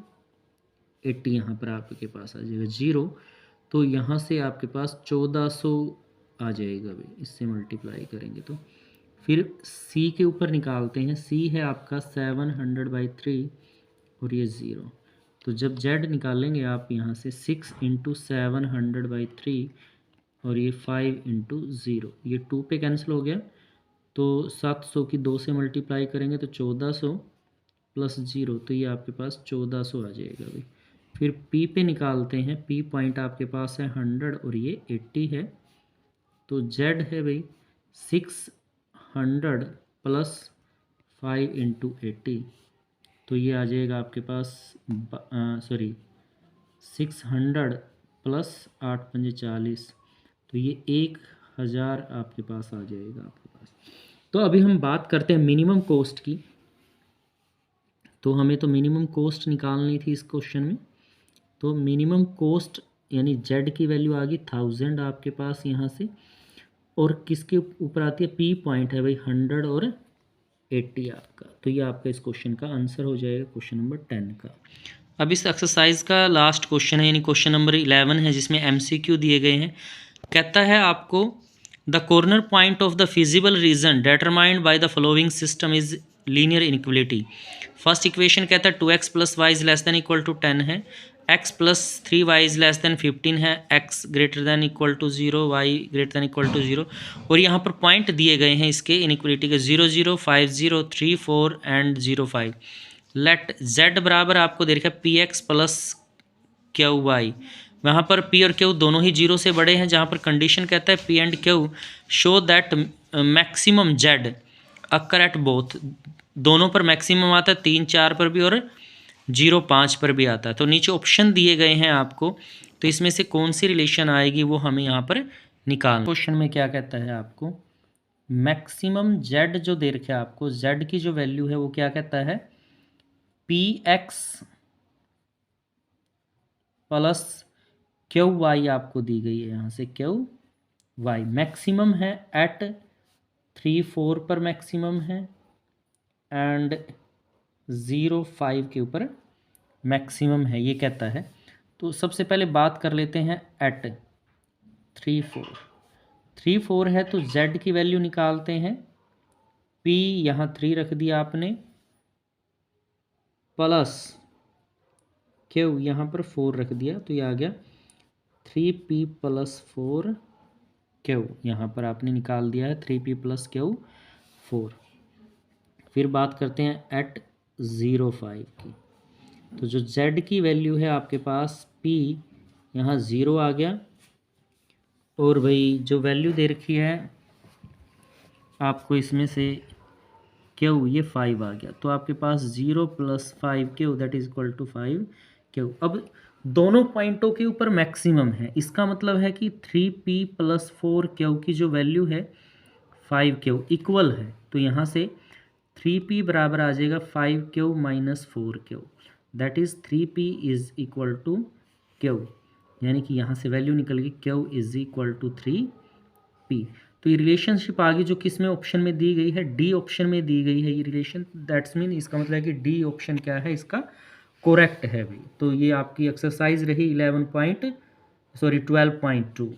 80, यहाँ पर आपके पास आ जाएगा 0, तो यहाँ से आपके पास 1400 आ जाएगा भाई, इससे मल्टीप्लाई करेंगे तो फिर सी के ऊपर निकालते हैं, सी है आपका 700/3 और ये 0। तो जब जेड निकालेंगे आप यहाँ से 6 × 700/3 और ये 5 × 0, ये 2 पे कैंसिल हो गया। तो 700 की 2 से मल्टीप्लाई करेंगे तो 1400 प्लस 0, तो ये आपके पास 1400 आ जाएगा भाई। फिर पी पे निकालते हैं, पी पॉइंट आपके पास है 100 और ये 80 है। तो जेड है भाई 600 प्लस 5 × 80, तो ये आ जाएगा आपके पास 600 प्लस 8 × 5 = 40, तो ये 1000 आपके पास आ जाएगा आपके पास। तो अभी हम बात करते हैं मिनिमम कॉस्ट की। तो हमें तो मिनिमम कॉस्ट निकालनी थी इस क्वेश्चन में। तो मिनिमम कॉस्ट यानी जेड की वैल्यू आ गई 1000 आपके पास यहाँ से, और किसके ऊपर आती है, पी पॉइंट है भाई 100 और 80 आपका। तो ये आपका इस क्वेश्चन का आंसर हो जाएगा, क्वेश्चन नंबर 10 का। अब इस एक्सरसाइज का लास्ट क्वेश्चन है, यानी क्वेश्चन नंबर 11 है, जिसमें एमसीक्यू दिए गए हैं। कहता है आपको the corner point of the feasible region determined by the following system is linear inequality. First equation कहता है 2x + y ≤ 10 है, x + 3y < 15 है, x > 0, y > 0, और यहाँ पर पॉइंट दिए गए हैं इसके इनइक्वलिटी के 0, 0, 5, 0, 3, 4 एंड 0, 5। लेट z बराबर आपको दे रखा है px + qy। वहाँ पर p और q दोनों ही 0 से बड़े हैं, जहाँ पर कंडीशन कहता है p and q show that maximum z occur at both, दोनों पर मैक्सिमम आता है, 3, 4 पर भी और 0, 5 पर भी आता है। तो नीचे ऑप्शन दिए गए हैं आपको, तो इसमें से कौन सी रिलेशन आएगी वो हमें यहाँ पर निकालना। क्वेश्चन में क्या कहता है आपको, मैक्सिमम z जो दे रखा है आपको, z की जो वैल्यू है वो क्या कहता है, px + qy आपको दी गई है, यहाँ से qy मैक्सिमम है एट 3, 4 पर मैक्सिमम है एंड 0, 5 के ऊपर मैक्सिमम है, ये कहता है। तो सबसे पहले बात कर लेते हैं एट 3, 4 है, तो z की वैल्यू निकालते हैं। p यहाँ 3 रख दिया आपने, प्लस q यहाँ पर 4 रख दिया, तो ये आ गया 3p + 4q, यहाँ पर आपने निकाल दिया है 3p + q 4। फिर बात करते हैं एट 0, 5 की। तो जो z की वैल्यू है आपके पास p यहाँ 0 आ गया, और भाई जो वैल्यू दे रखी है आपको इसमें से q ये 5 आ गया, तो आपके पास 0 + 5q = 5q। अब दोनों पॉइंटों के ऊपर मैक्सिमम है, इसका मतलब है कि 3p + 4q की जो वैल्यू है 5q इक्वल है, तो यहाँ से 3p बराबर आ जाएगा 5q - 4q, that is 3p = q, यानी कि यहाँ से वैल्यू निकल गई q = 3p। तो ये रिलेशनशिप आ गई जो किस में ऑप्शन में दी गई है, डी ऑप्शन में दी गई है ये रिलेशन। दैट्स मीन इसका मतलब है कि डी ऑप्शन क्या है, इसका करेक्ट है भाई। तो ये आपकी एक्सरसाइज रही 12.2।